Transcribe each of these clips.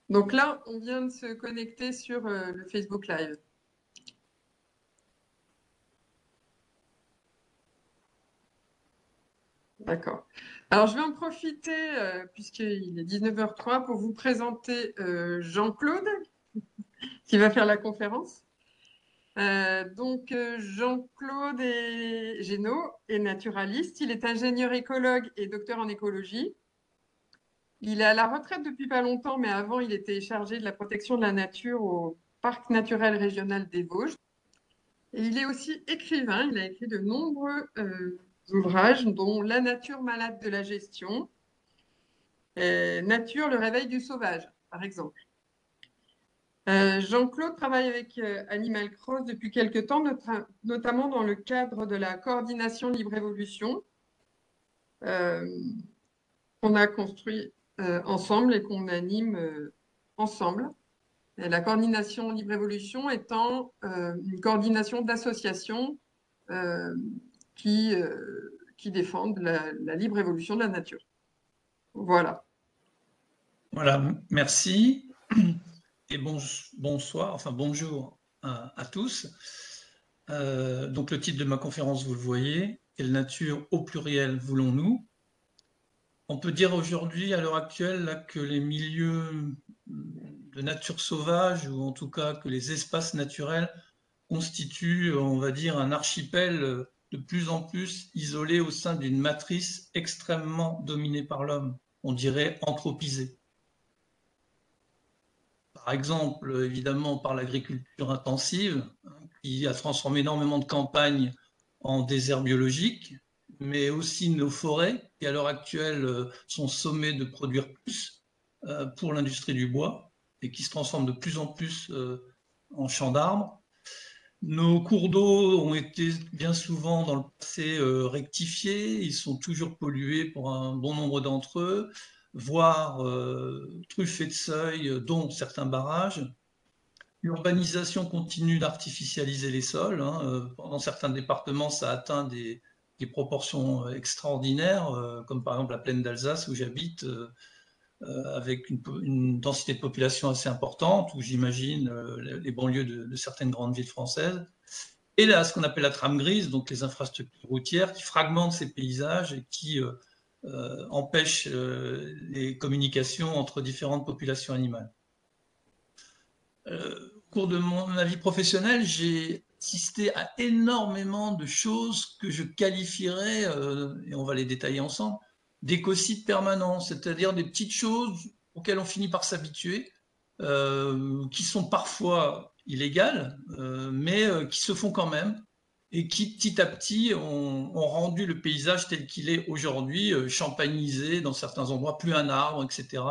Donc là, on vient de se connecter sur le Facebook Live. D'accord. Alors, je vais en profiter, puisqu'il est 19h03, pour vous présenter Jean-Claude, qui va faire la conférence. Jean-Claude Génaud est naturaliste. Il est ingénieur écologue et docteur en écologie. Il est à la retraite depuis pas longtemps, mais avant, il était chargé de la protection de la nature au Parc naturel régional des Vosges. Et il est aussi écrivain. Il a écrit de nombreux ouvrages, dont La nature malade de la gestion, et Nature, le réveil du sauvage, par exemple. Jean-Claude travaille avec Animal Cross depuis quelque temps, notamment dans le cadre de la coordination Libre Évolution, qu'on a construit ensemble et qu'on anime ensemble. Et la coordination Libre Évolution étant une coordination d'associations euh, qui défendent la libre évolution de la nature. Voilà. Voilà, merci et bonsoir, enfin bonjour à tous. Donc le titre de ma conférence, vous le voyez, quelle nature au pluriel voulons-nous? On peut dire aujourd'hui, à l'heure actuelle, là, que les milieux de nature sauvage, ou en tout cas que les espaces naturels constituent, on va dire, un archipel de plus en plus isolé au sein d'une matrice extrêmement dominée par l'homme, on dirait anthropisée. Par exemple, évidemment, par l'agriculture intensive, qui a transformé énormément de campagnes en déserts biologiques, mais aussi nos forêts, qui à l'heure actuelle sont sommées de produire plus pour l'industrie du bois, et qui se transforment de plus en plus en champs d'arbres. Nos cours d'eau ont été bien souvent dans le passé rectifiés, ils sont toujours pollués pour un bon nombre d'entre eux, voire truffés de seuil, dont certains barrages. L'urbanisation continue d'artificialiser les sols. Dans certains départements, ça atteint des proportions extraordinaires, comme par exemple la plaine d'Alsace où j'habite, avec une densité de population assez importante, où j'imagine les banlieues de certaines grandes villes françaises. Et là, ce qu'on appelle la trame grise, donc les infrastructures routières qui fragmentent ces paysages et qui empêchent les communications entre différentes populations animales. Au cours de ma vie professionnelle, j'ai assisté à énormément de choses que je qualifierais, et on va les détailler ensemble, d'écocides permanents, c'est-à-dire des petites choses auxquelles on finit par s'habituer, qui sont parfois illégales, mais qui se font quand même, et qui petit à petit ont rendu le paysage tel qu'il est aujourd'hui, champagnisé dans certains endroits, plus un arbre, etc.,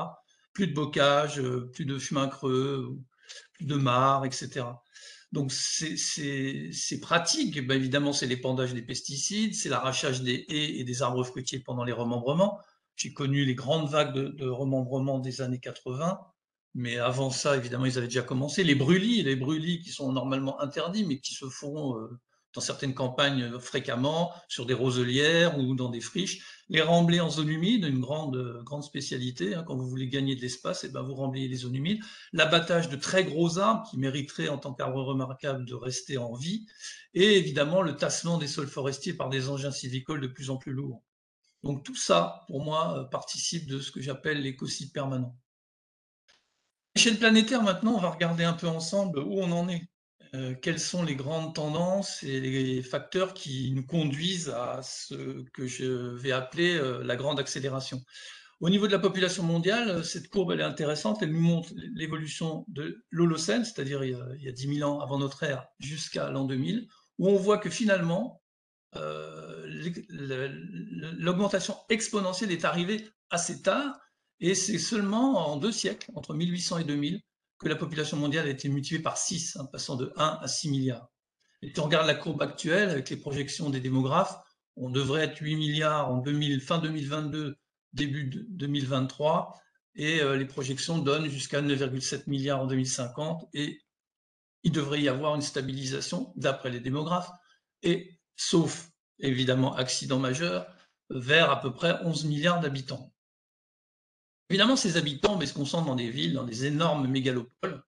plus de bocage, plus de chemins creux, de mares, etc. Donc ces pratiques, ben évidemment, c'est l'épandage des pesticides, c'est l'arrachage des haies et des arbres fruitiers pendant les remembrements. J'ai connu les grandes vagues de remembrement des années 80, mais avant ça, évidemment, ils avaient déjà commencé. Les brûlis qui sont normalement interdits, mais qui se font dans certaines campagnes fréquemment, sur des roselières ou dans des friches. Les remblais en zone humide, une grande spécialité. Quand vous voulez gagner de l'espace, et ben vous remblayez les zones humides. L'abattage de très gros arbres qui mériteraient en tant qu'arbres remarquables de rester en vie. Et évidemment, le tassement des sols forestiers par des engins civicoles de plus en plus lourds. Donc tout ça, pour moi, participe de ce que j'appelle l'écocide permanent. À l'échelle planétaire, maintenant, on va regarder un peu ensemble où on en est. Quelles sont les grandes tendances et les facteurs qui nous conduisent à ce que je vais appeler la grande accélération. Au niveau de la population mondiale, cette courbe elle est intéressante, elle nous montre l'évolution de l'Holocène, c'est-à-dire il y a 10 000 ans avant notre ère jusqu'à l'an 2000, où on voit que finalement, l'augmentation exponentielle est arrivée assez tard, et c'est seulement en 2 siècles, entre 1800 et 2000, que la population mondiale a été multipliée par 6, passant de 1 à 6 milliards. Et si on regarde la courbe actuelle, avec les projections des démographes, on devrait être 8 milliards en fin 2022, début 2023, et les projections donnent jusqu'à 9,7 milliards en 2050, et il devrait y avoir une stabilisation, d'après les démographes, et sauf évidemment accident majeur, vers à peu près 11 milliards d'habitants. Évidemment, ces habitants se concentrent dans des villes, dans des énormes mégalopoles,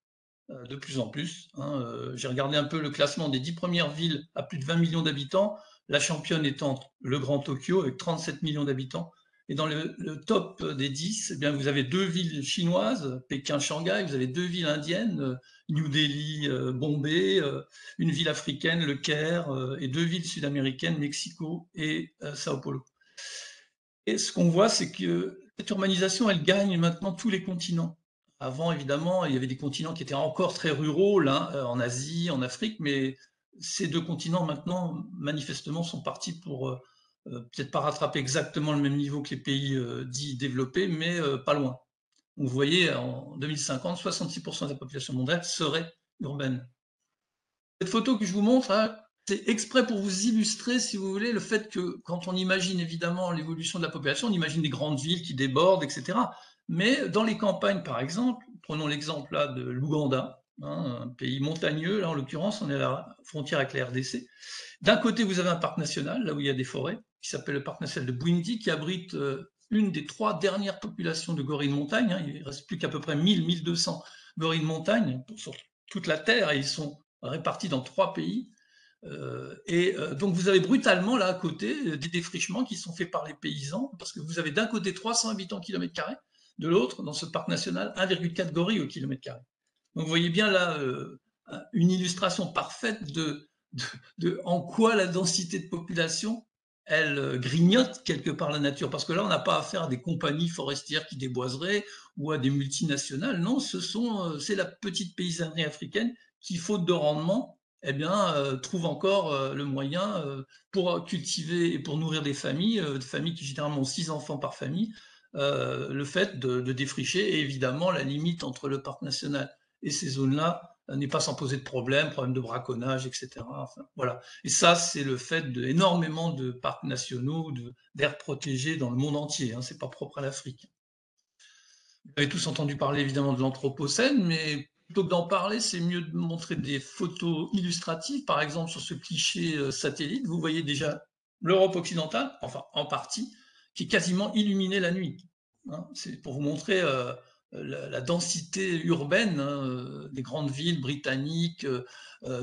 de plus en plus. Hein. J'ai regardé un peu le classement des 10 premières villes à plus de 20 millions d'habitants, la championne étant le Grand Tokyo avec 37 millions d'habitants. Et dans le top des 10, eh bien, vous avez 2 villes chinoises, Pékin, Shanghai, vous avez 2 villes indiennes, New Delhi, Bombay, une ville africaine, le Caire, et 2 villes sud-américaines, Mexico et Sao Paulo. Et ce qu'on voit, c'est que cette urbanisation, elle gagne maintenant tous les continents. Avant, évidemment, il y avait des continents qui étaient encore très ruraux, là, en Asie, en Afrique, mais ces 2 continents, maintenant, manifestement, sont partis pour peut-être pas rattraper exactement le même niveau que les pays dits développés, mais pas loin. Donc, vous voyez, en 2050, 66% de la population mondiale serait urbaine. Cette photo que je vous montre, là, c'est exprès pour vous illustrer, si vous voulez, le fait que quand on imagine évidemment l'évolution de la population, on imagine des grandes villes qui débordent, etc. Mais dans les campagnes, par exemple, prenons l'exemple là de l'Ouganda, hein, un pays montagneux, là en l'occurrence, on est à la frontière avec la RDC. D'un côté, vous avez un parc national, là où il y a des forêts, qui s'appelle le parc national de Bwindi, qui abrite une des 3 dernières populations de gorilles de montagne. Hein. Il ne reste plus qu'à peu près 1000-1200 gorilles de montagne sur toute la Terre, et ils sont répartis dans 3 pays. Donc vous avez brutalement là à côté des défrichements qui sont faits par les paysans, parce que vous avez d'un côté 300 habitants au kilomètre carré, de l'autre, dans ce parc national, 1,4 gorilles au kilomètre carré. Donc vous voyez bien là une illustration parfaite de en quoi la densité de population, elle grignote quelque part la nature. Parce que là, on n'a pas affaire à des compagnies forestières qui déboiseraient ou à des multinationales. Non, c'est la petite paysannerie africaine qui, faute de rendement, eh bien, trouve encore le moyen pour cultiver et pour nourrir des familles qui généralement ont 6 enfants par famille, le fait de défricher. Et évidemment, la limite entre le parc national et ces zones-là n'est pas sans poser de problème de braconnage, etc. Enfin, voilà. Et ça, c'est le fait d'énormément de parcs nationaux, d'aires protégées dans le monde entier. Hein. Ce n'est pas propre à l'Afrique. Vous avez tous entendu parler évidemment de l'Anthropocène, mais plutôt que d'en parler, c'est mieux de montrer des photos illustratives. Par exemple, sur ce cliché satellite, vous voyez déjà l'Europe occidentale, enfin en partie, qui est quasiment illuminée la nuit. Hein. C'est pour vous montrer la densité urbaine des grandes villes britanniques,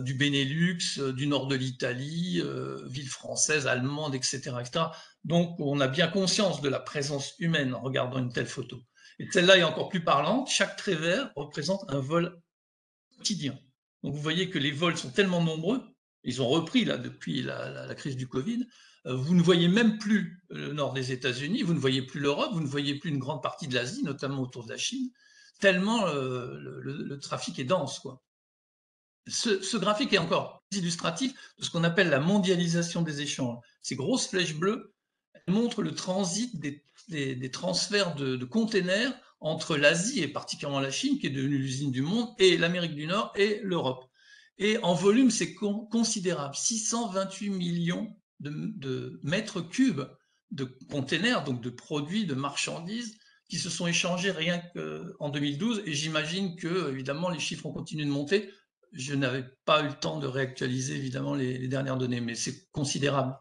du Benelux, du nord de l'Italie, villes françaises, allemandes, etc., etc. Donc on a bien conscience de la présence humaine en regardant une telle photo. Et celle-là est encore plus parlante. Chaque trait vert représente un vol quotidien. Donc vous voyez que les vols sont tellement nombreux, ils ont repris là depuis la crise du Covid, vous ne voyez même plus le nord des États-Unis, vous ne voyez plus l'Europe, vous ne voyez plus une grande partie de l'Asie, notamment autour de la Chine, tellement le trafic est dense, quoi. Ce graphique est encore plus illustratif de ce qu'on appelle la mondialisation des échanges. Ces grosses flèches bleues montrent le transit des transferts de containers entre l'Asie et particulièrement la Chine, qui est devenue l'usine du monde, et l'Amérique du Nord et l'Europe. Et en volume, c'est considérable. 628 millions de mètres cubes de containers, donc de produits, de marchandises, qui se sont échangés rien qu'en 2012. Et j'imagine que, évidemment, les chiffres ont continué de monter. Je n'avais pas eu le temps de réactualiser, évidemment, les dernières données, mais c'est considérable.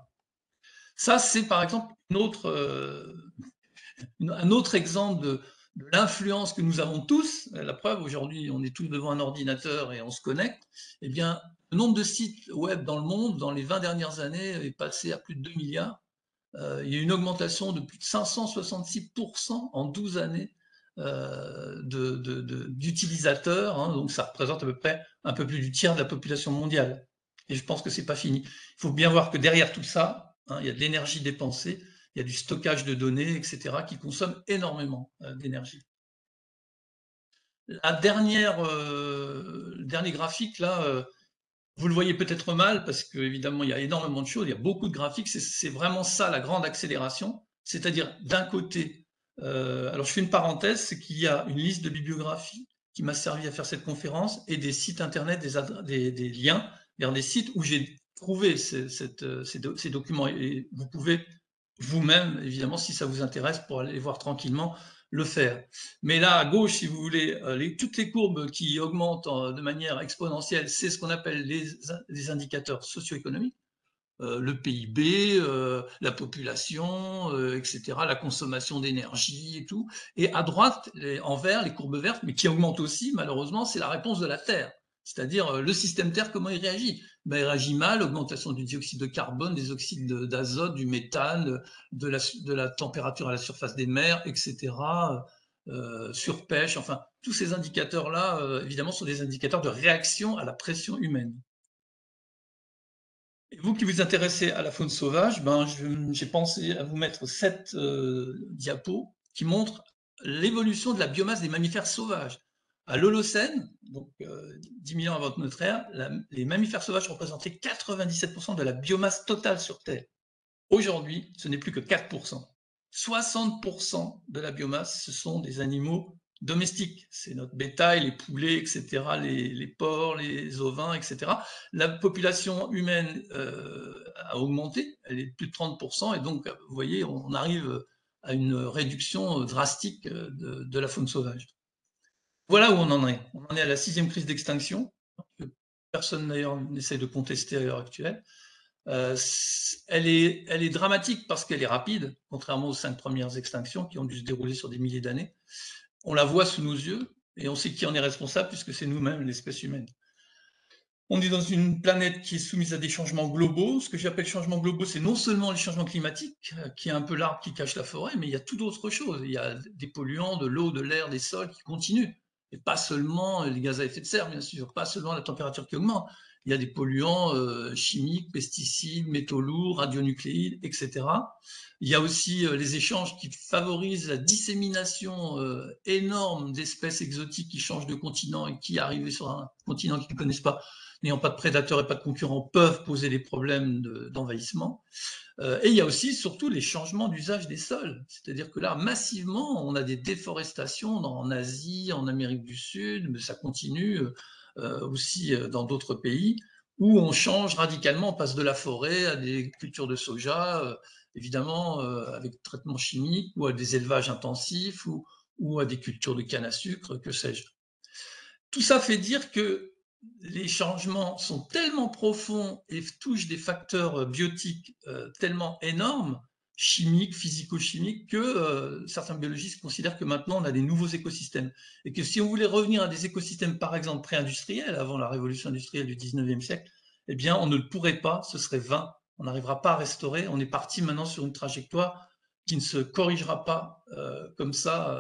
Ça, c'est par exemple un autre exemple de l'influence que nous avons tous. La preuve, aujourd'hui, on est tous devant un ordinateur et on se connecte. Eh bien, le nombre de sites web dans le monde, dans les 20 dernières années, est passé à plus de 2 milliards. Il y a une augmentation de plus de 566% en 12 années d'utilisateurs. Hein, donc, ça représente à peu près un peu plus du tiers de la population mondiale. Et je pense que c'est pas fini. Il faut bien voir que derrière tout ça, hein, il y a de l'énergie dépensée, il y a du stockage de données, etc., qui consomment énormément d'énergie. Le dernier graphique, là, vous le voyez peut-être mal, parce qu'évidemment, il y a énormément de choses, il y a beaucoup de graphiques, c'est vraiment ça la grande accélération, c'est-à-dire d'un côté, alors je fais une parenthèse, c'est qu'il y a une liste de bibliographies qui m'a servi à faire cette conférence, et des sites internet, des liens vers des sites où j'ai trouvé ces documents, et vous pouvez vous-même, évidemment, si ça vous intéresse, pour aller voir tranquillement, le faire. Mais là, à gauche, si vous voulez, toutes les courbes qui augmentent de manière exponentielle, c'est ce qu'on appelle les indicateurs socio-économiques. le PIB, la population, etc., la consommation d'énergie et tout. Et à droite, en vert, les courbes vertes, mais qui augmentent aussi, malheureusement, c'est la réponse de la Terre. C'est-à-dire le système Terre, comment il réagit? Ben, il réagit mal, augmentation du dioxyde de carbone, des oxydes d'azote, du méthane, de la température à la surface des mers, etc., surpêche, enfin, tous ces indicateurs-là, évidemment, sont des indicateurs de réaction à la pression humaine. Et vous qui vous intéressez à la faune sauvage, ben, j'ai pensé à vous mettre 7 diapos qui montrent l'évolution de la biomasse des mammifères sauvages. À l'Holocène, donc 10 000 ans avant notre ère, les mammifères sauvages représentaient 97% de la biomasse totale sur Terre. Aujourd'hui, ce n'est plus que 4%. 60% de la biomasse, ce sont des animaux domestiques. C'est notre bétail, les poulets, etc., les porcs, les ovins, etc. La population humaine a augmenté, elle est de plus de 30%, et donc, vous voyez, on arrive à une réduction drastique de la faune sauvage. Voilà où on en est. On en est à la 6e crise d'extinction, que personne d'ailleurs n'essaie de contester à l'heure actuelle. Elle est dramatique parce qu'elle est rapide, contrairement aux 5 premières extinctions qui ont dû se dérouler sur des milliers d'années. On la voit sous nos yeux et on sait qui en est responsable puisque c'est nous-mêmes, l'espèce humaine. On est dans une planète qui est soumise à des changements globaux. Ce que j'appelle changements globaux, c'est non seulement les changements climatiques, qui est un peu l'arbre qui cache la forêt, mais il y a tout autre chose. Il y a des polluants, de l'eau, de l'air, des sols qui continuent. Et pas seulement les gaz à effet de serre, bien sûr, pas seulement la température qui augmente. Il y a des polluants chimiques, pesticides, métaux lourds, radionucléides, etc. Il y a aussi les échanges qui favorisent la dissémination énorme d'espèces exotiques qui changent de continent et qui, arrivent sur un continent qu'ils ne connaissent pas, n'ayant pas de prédateurs et pas de concurrents, peuvent poser des problèmes d'envahissement. Et il y a aussi, surtout, les changements d'usage des sols. C'est-à-dire que là, massivement, on a des déforestations en Asie, en Amérique du Sud, mais ça continue aussi dans d'autres pays, où on change radicalement, on passe de la forêt à des cultures de soja, évidemment, avec traitement chimique, ou à des élevages intensifs, ou à des cultures de canne à sucre, que sais-je. Tout ça fait dire que les changements sont tellement profonds et touchent des facteurs biotiques tellement énormes, chimiques, physico-chimiques, que certains biologistes considèrent que maintenant on a des nouveaux écosystèmes. Et que si on voulait revenir à des écosystèmes, par exemple, pré-industriels, avant la révolution industrielle du 19e siècle, eh bien on ne le pourrait pas, ce serait vain. On n'arrivera pas à restaurer. On est parti maintenant sur une trajectoire qui ne se corrigera pas comme ça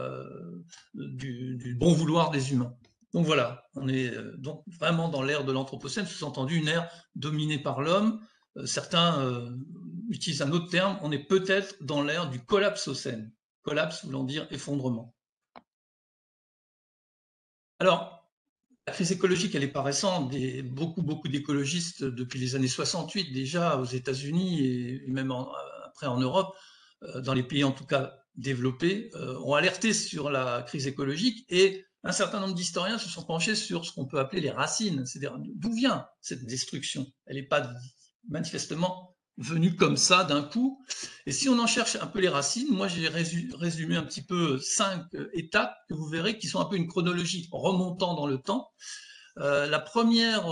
du bon vouloir des humains. Donc voilà, on est donc vraiment dans l'ère de l'Anthropocène, sous-entendu une ère dominée par l'homme. Certains utilisent un autre terme, on est peut-être dans l'ère du collapsocène. Collapse voulant dire effondrement. Alors, la crise écologique, elle n'est pas récente. Beaucoup d'écologistes, depuis les années 68 déjà, aux États-Unis et même après en Europe, dans les pays en tout cas développés, ont alerté sur la crise écologique, et un certain nombre d'historiens se sont penchés sur ce qu'on peut appeler les racines, c'est-à-dire d'où vient cette destruction. Elle n'est pas manifestement venue comme ça d'un coup. Et si on en cherche un peu les racines, moi j'ai résumé un petit peu 5 étapes que vous verrez qui sont un peu une chronologie remontant dans le temps. La première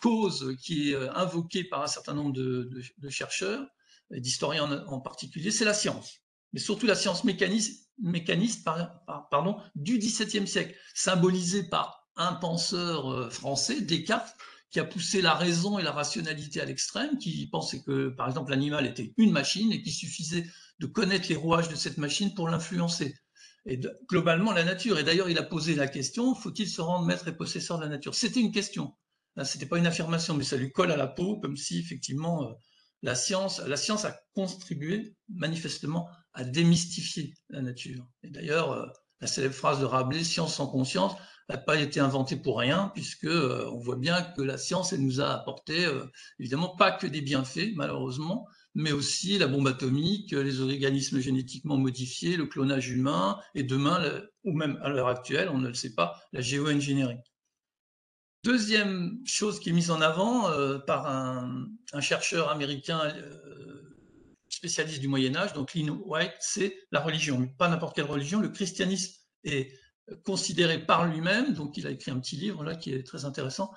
cause qui est invoquée par un certain nombre de chercheurs, et d'historiens en particulier, c'est la science. Mais surtout la science mécaniste du XVIIe siècle, symbolisée par un penseur français, Descartes, qui a poussé la raison et la rationalité à l'extrême, qui pensait que, par exemple, l'animal était une machine et qu'il suffisait de connaître les rouages de cette machine pour l'influencer. Et globalement, la nature. Et d'ailleurs, il a posé la question, faut-il se rendre maître et possesseur de la nature? C'était une question. C'était pas une affirmation, mais ça lui colle à la peau, comme si, effectivement, la science a contribué manifestement à démystifier la nature. Et d'ailleurs, la célèbre phrase de Rabelais, science sans conscience, n'a pas été inventée pour rien, puisque on voit bien que la science, elle nous a apporté, évidemment, pas que des bienfaits, malheureusement, mais aussi la bombe atomique, les organismes génétiquement modifiés, le clonage humain, et demain, ou même à l'heure actuelle, on ne le sait pas, la géo-ingénierie. Deuxième chose qui est mise en avant par un chercheur américain spécialiste du Moyen-Âge, donc Lynn White, c'est la religion. Mais pas n'importe quelle religion, le christianisme est considéré par lui-même, donc il a écrit un petit livre là qui est très intéressant,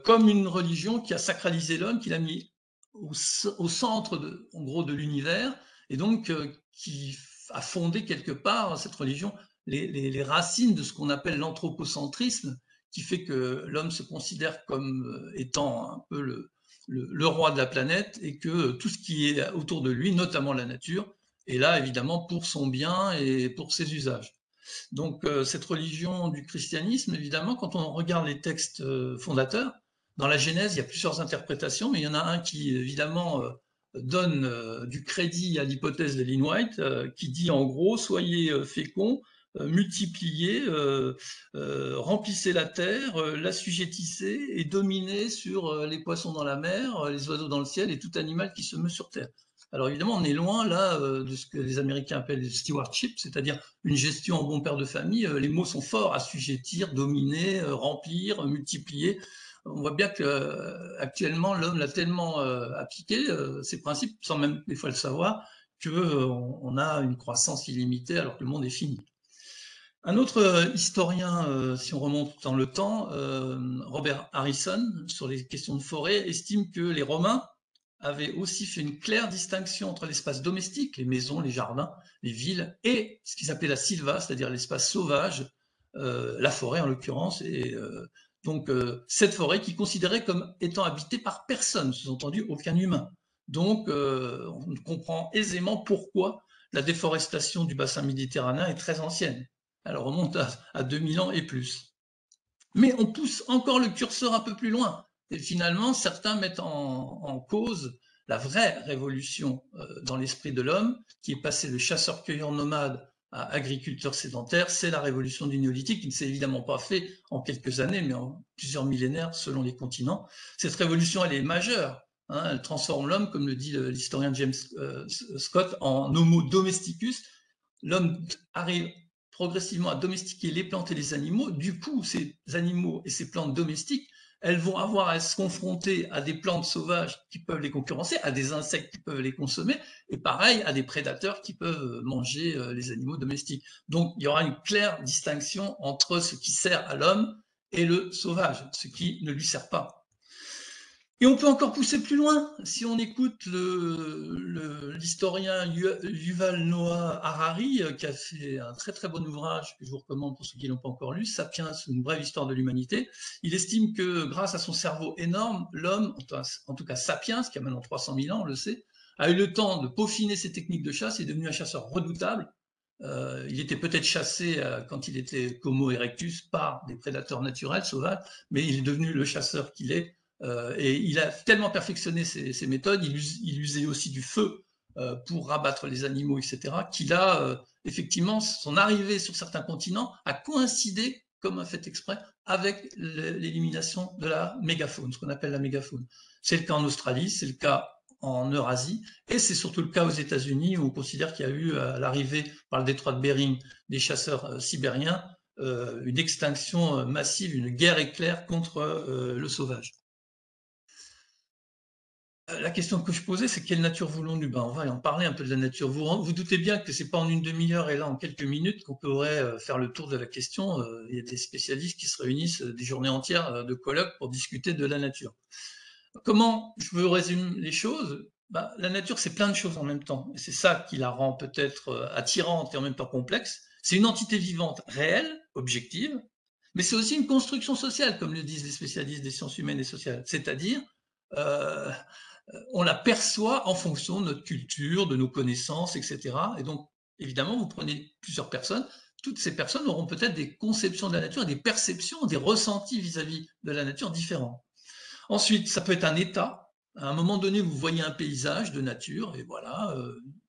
comme une religion qui a sacralisé l'homme, qu'il a mis au centre, en gros, de l'univers, et donc qui a fondé quelque part cette religion, les racines de ce qu'on appelle l'anthropocentrisme, qui fait que l'homme se considère comme étant un peu le roi de la planète, et que tout ce qui est autour de lui, notamment la nature, est là évidemment pour son bien et pour ses usages. Donc cette religion du christianisme, évidemment, quand on regarde les textes fondateurs, dans la Genèse, il y a plusieurs interprétations, mais il y en a un qui, évidemment, donne du crédit à l'hypothèse d'Ellen White, qui dit en gros, soyez féconds, multipliez, remplissez la terre, l'assujettissez et dominez sur les poissons dans la mer, les oiseaux dans le ciel et tout animal qui se meut sur terre. Alors évidemment, on est loin là de ce que les Américains appellent le stewardship, c'est-à-dire une gestion en bon père de famille. Les mots sont forts: assujettir, dominer, remplir, multiplier. On voit bien que actuellement l'homme l'a tellement appliqué ces principes, sans même des fois le savoir, qu'on a une croissance illimitée alors que le monde est fini. Un autre historien, si on remonte dans le temps, Robert Harrison, sur les questions de forêt, estime que les Romains avaient aussi fait une claire distinction entre l'espace domestique, les maisons, les jardins, les villes, et ce qu'ils appelaient la silva, c'est-à-dire l'espace sauvage, la forêt en l'occurrence, et donc cette forêt qui considérait comme étant habitée par personne, sous-entendu aucun humain. Donc on comprend aisément pourquoi la déforestation du bassin méditerranéen est très ancienne. Elle remonte à 2000 ans et plus. Mais on pousse encore le curseur un peu plus loin. Et finalement, certains mettent en cause la vraie révolution dans l'esprit de l'homme, qui est passé de chasseur-cueilleur nomade à agriculteur sédentaire. C'est la révolution du néolithique, qui ne s'est évidemment pas fait en quelques années, mais en plusieurs millénaires selon les continents. Cette révolution, elle est majeure. Hein, elle transforme l'homme, comme le dit l'historien James Scott, en homo domesticus. L'homme arrive progressivement à domestiquer les plantes et les animaux. Du coup, ces animaux et ces plantes domestiques, elles vont avoir à se confronter à des plantes sauvages qui peuvent les concurrencer, à des insectes qui peuvent les consommer, et pareil, à des prédateurs qui peuvent manger les animaux domestiques. Donc, il y aura une claire distinction entre ce qui sert à l'homme et le sauvage, ce qui ne lui sert pas. Et on peut encore pousser plus loin. Si on écoute l'historien Yuval Noah Harari, qui a fait un très très bon ouvrage que je vous recommande pour ceux qui ne l'ont pas encore lu, Sapiens, une brève histoire de l'humanité, il estime que grâce à son cerveau énorme, l'homme, en tout cas Sapiens, qui a maintenant 300 000 ans, on le sait, a eu le temps de peaufiner ses techniques de chasse et est devenu un chasseur redoutable. Il était peut-être chassé quand il était Homo erectus par des prédateurs naturels, sauvages, mais il est devenu le chasseur qu'il est. Et il a tellement perfectionné ses méthodes, il usait aussi du feu pour rabattre les animaux, etc., qu'il a effectivement, son arrivée sur certains continents a coïncidé, comme un fait exprès, avec l'élimination de la mégafaune, ce qu'on appelle la mégafaune. C'est le cas en Australie, c'est le cas en Eurasie, et c'est surtout le cas aux États-Unis, où on considère qu'il y a eu à l'arrivée par le détroit de Bering des chasseurs sibériens une extinction massive, une guerre éclair contre le sauvage. La question que je posais, c'est quelle nature voulons-nous? On va en parler un peu de la nature. Vous doutez bien que ce n'est pas en une demi-heure et là en quelques minutes qu'on pourrait faire le tour de la question. Il y a des spécialistes qui se réunissent des journées entières de colloques pour discuter de la nature. Comment je veux résumer les choses? La nature, c'est plein de choses en même temps. Et c'est ça qui la rend peut-être attirante et en même temps complexe. C'est une entité vivante réelle, objective, mais c'est aussi une construction sociale, comme le disent les spécialistes des sciences humaines et sociales. C'est-à-dire, on la perçoit en fonction de notre culture, de nos connaissances, etc. Et donc, évidemment, vous prenez plusieurs personnes, toutes ces personnes auront peut-être des conceptions de la nature, des perceptions, des ressentis vis-à-vis de la nature différents. Ensuite, ça peut être un état. À un moment donné, vous voyez un paysage de nature, et voilà,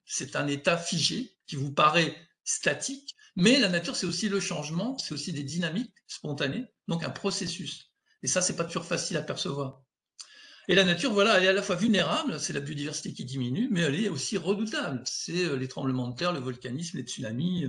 c'est un état figé qui vous paraît statique, mais la nature, c'est aussi le changement, c'est aussi des dynamiques spontanées, donc un processus. Et ça, c'est pas toujours facile à percevoir. Et la nature, voilà, elle est à la fois vulnérable, c'est la biodiversité qui diminue, mais elle est aussi redoutable. C'est les tremblements de terre, le volcanisme, les tsunamis.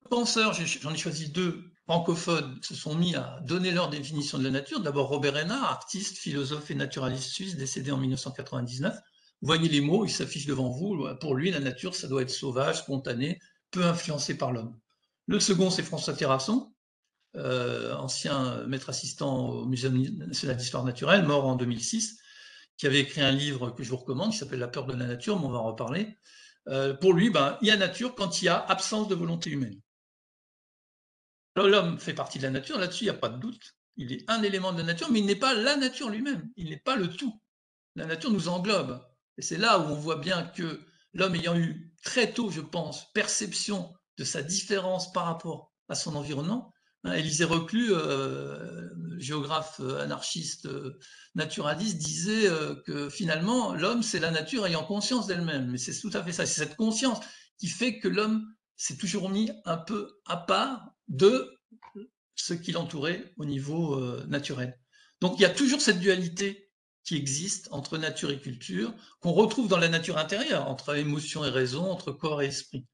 Penseurs, j'en ai choisi deux francophones, se sont mis à donner leur définition de la nature. D'abord Robert Hénard, artiste, philosophe et naturaliste suisse, décédé en 1999. Vous voyez les mots, ils s'affichent devant vous. Pour lui, la nature, ça doit être sauvage, spontané, peu influencé par l'homme. Le second, c'est François Terrasson, ancien maître assistant au Muséum national d'histoire naturelle, mort en 2006, qui avait écrit un livre que je vous recommande, qui s'appelle La peur de la nature, mais on va en reparler. Pour lui, il y a nature quand il y a absence de volonté humaine. L'homme fait partie de la nature, là-dessus, il n'y a pas de doute. Il est un élément de la nature, mais il n'est pas la nature lui-même. Il n'est pas le tout. La nature nous englobe. Et c'est là où on voit bien que l'homme ayant eu très tôt, je pense, perception de sa différence par rapport à son environnement, Élisée Reclus, géographe anarchiste naturaliste, disait que finalement, l'homme, c'est la nature ayant conscience d'elle-même. Mais c'est tout à fait ça. C'est cette conscience qui fait que l'homme s'est toujours mis un peu à part de ce qui l'entourait au niveau naturel. Donc il y a toujours cette dualité qui existe entre nature et culture, qu'on retrouve dans la nature intérieure, entre émotion et raison, entre corps et esprit.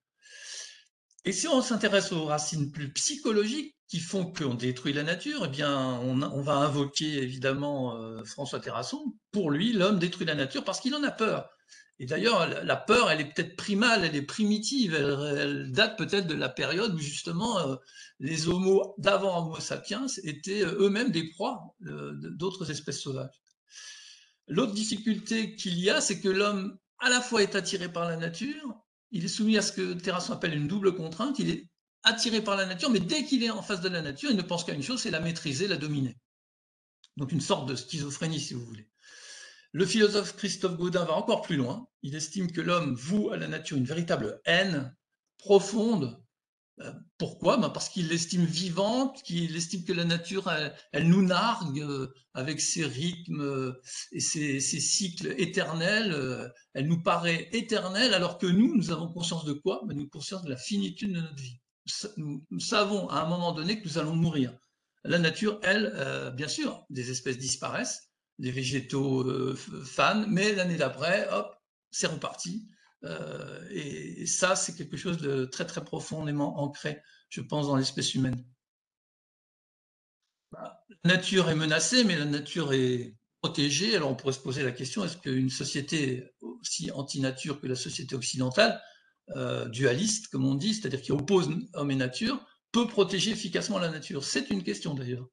Et si on s'intéresse aux racines plus psychologiques qui font qu'on détruit la nature, eh bien, on va invoquer évidemment François Terrasson. Pour lui, l'homme détruit la nature parce qu'il en a peur. Et d'ailleurs, la peur, elle est peut-être primale, elle est primitive, elle date peut-être de la période où justement les homos d'avant Homo sapiens étaient eux-mêmes des proies d'autres espèces sauvages. L'autre difficulté qu'il y a, c'est que l'homme à la fois est attiré par la nature, il est soumis à ce que Terrasson appelle une double contrainte, il est attiré par la nature, mais dès qu'il est en face de la nature, il ne pense qu'à une chose, c'est la maîtriser, la dominer. Donc une sorte de schizophrénie, si vous voulez. Le philosophe Christophe Gaudin va encore plus loin. Il estime que l'homme voue à la nature une véritable haine profonde. Pourquoi? Parce qu'il l'estime vivante, qu'il estime que la nature, elle nous nargue avec ses rythmes et ses cycles éternels. Elle nous paraît éternelle, alors que nous avons conscience de quoi? Nous avons conscience de la finitude de notre vie. Nous savons à un moment donné que nous allons mourir. La nature, elle, bien sûr, des espèces disparaissent, des végétaux fanent, mais l'année d'après, hop, c'est reparti. Et ça, c'est quelque chose de très, très profondément ancré, je pense, dans l'espèce humaine. La nature est menacée, mais la nature est protégée. Alors, on pourrait se poser la question, est-ce qu'une société aussi anti-nature que la société occidentale, dualiste, comme on dit, c'est-à-dire qui oppose homme et nature, peut protéger efficacement la nature? C'est une question, d'ailleurs.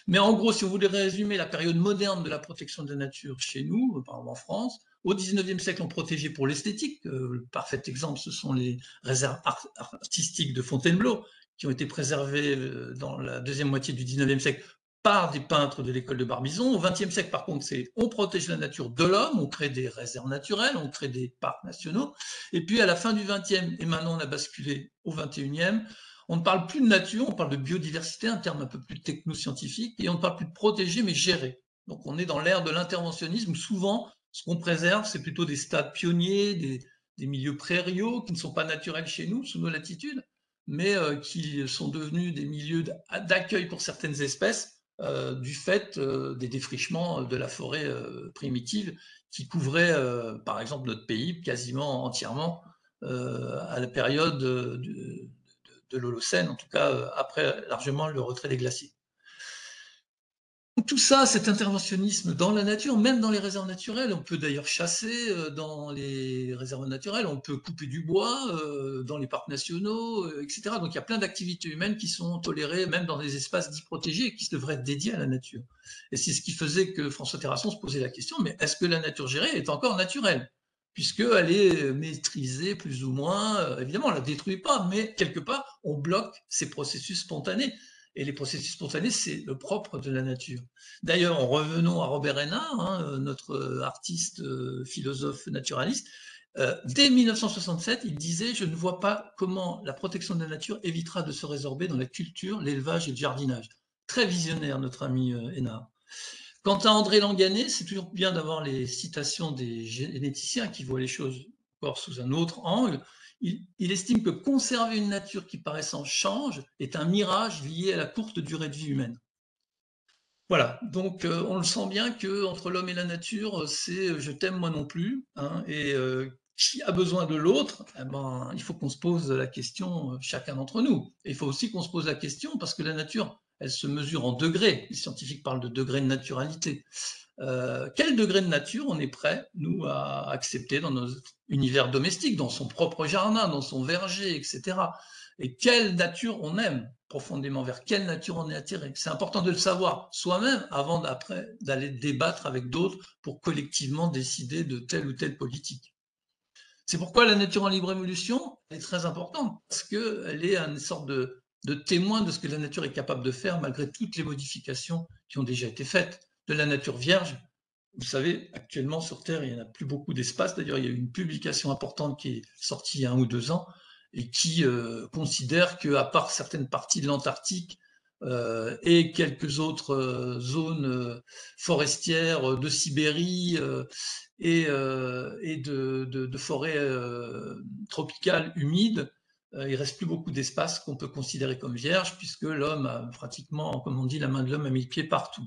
Mais en gros, si vous voulez résumer la période moderne de la protection de la nature chez nous, par exemple en France, au XIXe siècle, on protégeait pour l'esthétique. Le parfait exemple, ce sont les réserves artistiques de Fontainebleau, qui ont été préservées dans la deuxième moitié du XIXe siècle par des peintres de l'école de Barbizon. Au XXe siècle, par contre, on protège la nature de l'homme, on crée des réserves naturelles, on crée des parcs nationaux. Et puis à la fin du XXe, et maintenant on a basculé au XXIe, on ne parle plus de nature, on parle de biodiversité, un terme un peu plus techno-scientifique, et on ne parle plus de protéger, mais gérer. Donc on est dans l'ère de l'interventionnisme, où souvent, ce qu'on préserve, c'est plutôt des stades pionniers, des milieux prairiaux, qui ne sont pas naturels chez nous, sous nos latitudes, mais qui sont devenus des milieux d'accueil pour certaines espèces, du fait des défrichements de la forêt primitive, qui couvrait, par exemple, notre pays quasiment entièrement à la période de l'Holocène, en tout cas après largement le retrait des glaciers. Tout ça, cet interventionnisme dans la nature, même dans les réserves naturelles, on peut d'ailleurs chasser dans les réserves naturelles, on peut couper du bois dans les parcs nationaux, etc. Donc il y a plein d'activités humaines qui sont tolérées même dans des espaces dits protégés et qui devraient être dédiés à la nature. Et c'est ce qui faisait que François Terrasson se posait la question, mais est-ce que la nature gérée est encore naturelle? Puisqu'elle est maîtrisée plus ou moins, évidemment on ne la détruit pas, mais quelque part on bloque ces processus spontanés. Et les processus spontanés, c'est le propre de la nature. D'ailleurs, en revenant à Robert Hénard, notre artiste, philosophe naturaliste, dès 1967, il disait « Je ne vois pas comment la protection de la nature évitera de se résorber dans la culture, l'élevage et le jardinage ». Très visionnaire, notre ami Hénard. Quant à André Langanet, c'est toujours bien d'avoir les citations des généticiens qui voient les choses encore sous un autre angle. Il estime que conserver une nature qui paraissant change est un mirage lié à la courte durée de vie humaine. Voilà, donc on le sent bien qu'entre l'homme et la nature, c'est je t'aime moi non plus, hein, et qui a besoin de l'autre, eh ben, il faut qu'on se pose la question, chacun d'entre nous. Et il faut aussi qu'on se pose la question, parce que la nature, elle se mesure en degrés. Les scientifiques parlent de degrés de naturalité. Quel degré de nature on est prêt, nous, à accepter dans nos univers domestiques, dans son propre jardin, dans son verger, etc. et quelle nature on aime profondément, vers quelle nature on est attiré. C'est important de le savoir soi-même avant d'aller débattre avec d'autres pour collectivement décider de telle ou telle politique. C'est pourquoi la nature en libre évolution est très importante, parce qu'elle est une sorte de témoin de ce que la nature est capable de faire malgré toutes les modifications qui ont déjà été faites. De la nature vierge, vous savez, actuellement sur Terre, il n'y en a plus beaucoup d'espace. D'ailleurs, il y a eu une publication importante qui est sortie il y a 1 ou 2 ans et qui considère qu'à part certaines parties de l'Antarctique et quelques autres zones forestières de Sibérie et de forêts tropicales humides, il ne reste plus beaucoup d'espace qu'on peut considérer comme vierge, puisque l'homme a pratiquement, comme on dit, la main de l'homme a mis le pied partout.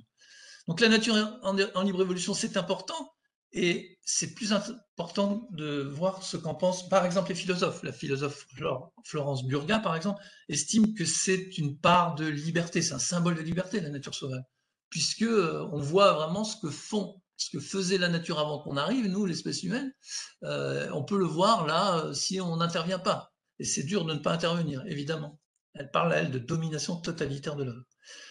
Donc la nature en libre évolution, c'est important, et c'est plus important de voir ce qu'en pensent, par exemple, les philosophes. La philosophe Florence Burga, par exemple, estime que c'est une part de liberté, c'est un symbole de liberté, la nature sauvage, puisque on voit vraiment ce que faisait la nature avant qu'on arrive, nous, l'espèce humaine. On peut le voir là si on n'intervient pas. Et c'est dur de ne pas intervenir, évidemment. Elle parle, elle, de domination totalitaire de l'homme.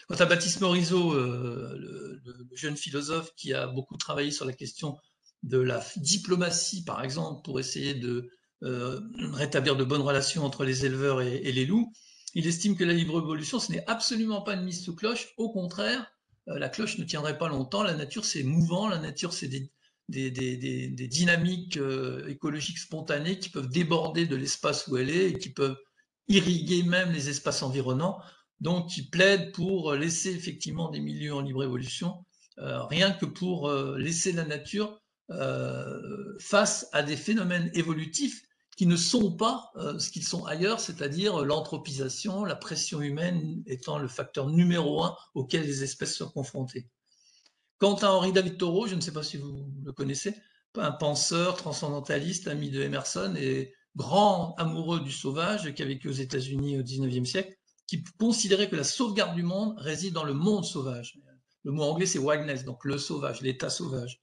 Quant à Baptiste Morisot, le jeune philosophe qui a beaucoup travaillé sur la question de la diplomatie, par exemple, pour essayer de rétablir de bonnes relations entre les éleveurs et les loups, il estime que la libre évolution, ce n'est absolument pas une mise sous cloche. Au contraire, la cloche ne tiendrait pas longtemps. La nature, c'est mouvant. La nature, c'est des dynamiques écologiques spontanées qui peuvent déborder de l'espace où elle est et qui peuvent irriguer même les espaces environnants. Donc, il plaide pour laisser effectivement des milieux en libre évolution, rien que pour laisser la nature face à des phénomènes évolutifs qui ne sont pas ce qu'ils sont ailleurs, c'est-à-dire l'anthropisation, la pression humaine étant le facteur numéro 1 auquel les espèces sont confrontées. Quant à Henri David Thoreau, je ne sais pas si vous le connaissez, un penseur transcendentaliste, ami de Emerson et grand amoureux du sauvage qui a vécu aux États-Unis au XIXe siècle, qui considérait que la sauvegarde du monde réside dans le monde sauvage. Le mot anglais, c'est wildness, donc le sauvage, l'état sauvage.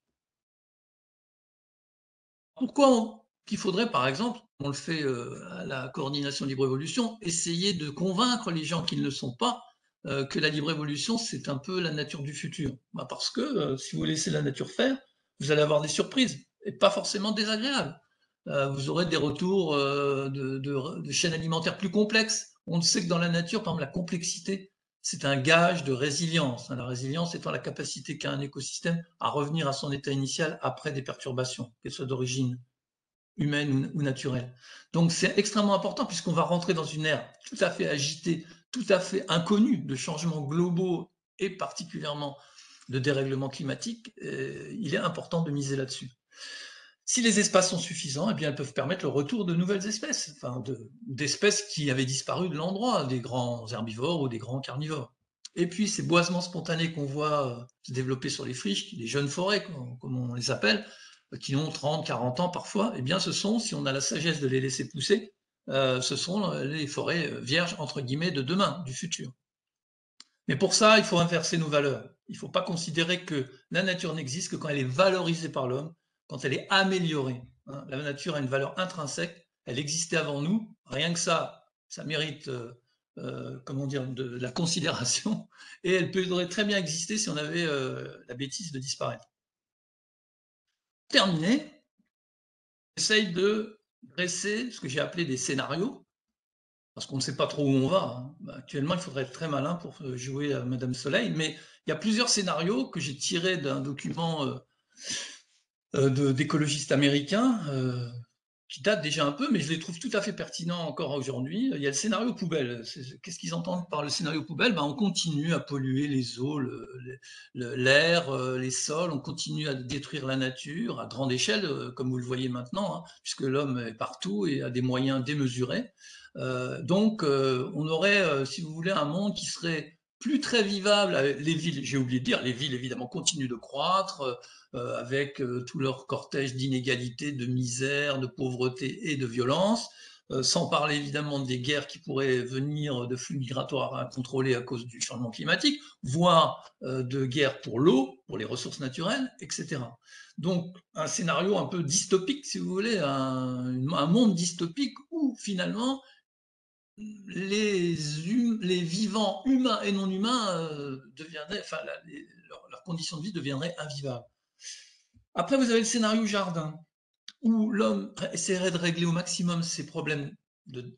Pourquoi qu'il faudrait, par exemple, on le fait à la coordination libre évolution, essayer de convaincre les gens qui ne le sont pas que la libre évolution, c'est un peu la nature du futur. Parce que si vous laissez la nature faire, vous allez avoir des surprises, et pas forcément désagréables. Vous aurez des retours de chaînes alimentaires plus complexes. On sait que dans la nature, par exemple, la complexité, c'est un gage de résilience. La résilience étant la capacité qu'a un écosystème à revenir à son état initial après des perturbations, qu'elles soient d'origine humaine ou naturelle. Donc c'est extrêmement important puisqu'on va rentrer dans une ère tout à fait agitée, tout à fait inconnue de changements globaux et particulièrement de dérèglement climatique. Il est important de miser là-dessus. Si les espaces sont suffisants, eh bien, elles peuvent permettre le retour de nouvelles espèces, d'espèces qui avaient disparu de l'endroit, des grands herbivores ou des grands carnivores. Et puis ces boisements spontanés qu'on voit se développer sur les friches, les jeunes forêts, comme on les appelle, qui ont 30, 40 ans parfois, eh bien ce sont, si on a la sagesse de les laisser pousser, ce sont les forêts vierges, entre guillemets, de demain, du futur. Mais pour ça, il faut inverser nos valeurs. Il ne faut pas considérer que la nature n'existe que quand elle est valorisée par l'homme, quand elle est améliorée. La nature a une valeur intrinsèque, elle existait avant nous, rien que ça mérite comment dire, de la considération, et elle pourrait très bien exister si on avait la bêtise de disparaître. Pour terminer, j'essaye de dresser ce que j'ai appelé des scénarios, parce qu'on ne sait pas trop où on va. Actuellement, il faudrait être très malin pour jouer à Madame Soleil, mais il y a plusieurs scénarios que j'ai tirés d'un document d'écologistes américains qui date déjà un peu, mais je les trouve tout à fait pertinents encore aujourd'hui. Il y a le scénario poubelle. Qu'est-ce qu'ils entendent par le scénario poubelle? On continue à polluer les eaux, l'air, les sols, on continue à détruire la nature à grande échelle, comme vous le voyez maintenant, puisque l'homme est partout et a des moyens démesurés. Donc, on aurait, si vous voulez, un monde qui serait plus très vivable. Les villes, j'ai oublié de dire, les villes évidemment continuent de croître avec tout leur cortège d'inégalités, de misère, de pauvreté et de violence, sans parler évidemment des guerres qui pourraient venir de flux migratoires à contrôler à cause du changement climatique, voire de guerres pour l'eau, pour les ressources naturelles, etc. Donc un scénario un peu dystopique, si vous voulez, un monde dystopique où finalement les vivants humains et non humains deviendraient, enfin, leurs conditions de vie deviendraient invivables. Après, vous avez le scénario jardin, où l'homme essaierait de régler au maximum ses problèmes de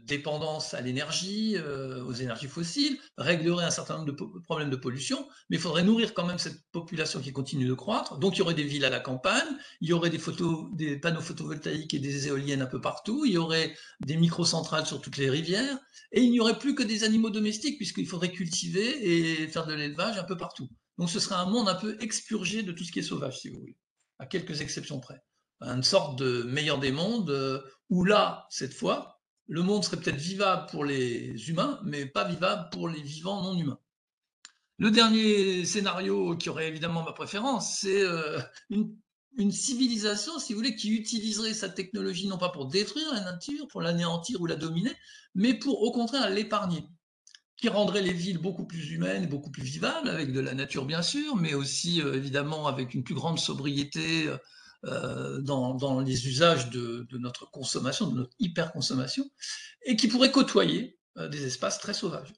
dépendance à l'énergie, aux énergies fossiles, réglerait un certain nombre de problèmes de pollution, mais il faudrait nourrir quand même cette population qui continue de croître. Donc il y aurait des villes à la campagne, il y aurait des panneaux photovoltaïques et des éoliennes un peu partout, il y aurait des microcentrales sur toutes les rivières, et il n'y aurait plus que des animaux domestiques, puisqu'il faudrait cultiver et faire de l'élevage un peu partout. Donc ce serait un monde un peu expurgé de tout ce qui est sauvage, si vous voulez, à quelques exceptions près. Une sorte de meilleur des mondes, où là, cette fois, le monde serait peut-être vivable pour les humains, mais pas vivable pour les vivants non humains. Le dernier scénario qui aurait évidemment ma préférence, c'est une civilisation, si vous voulez, qui utiliserait sa technologie non pas pour détruire la nature, pour l'anéantir ou la dominer, mais pour au contraire l'épargner, qui rendrait les villes beaucoup plus humaines, beaucoup plus vivables, avec de la nature bien sûr, mais aussi évidemment avec une plus grande sobriété dans les usages de notre consommation, de notre hyperconsommation, et qui pourrait côtoyer des espaces très sauvages.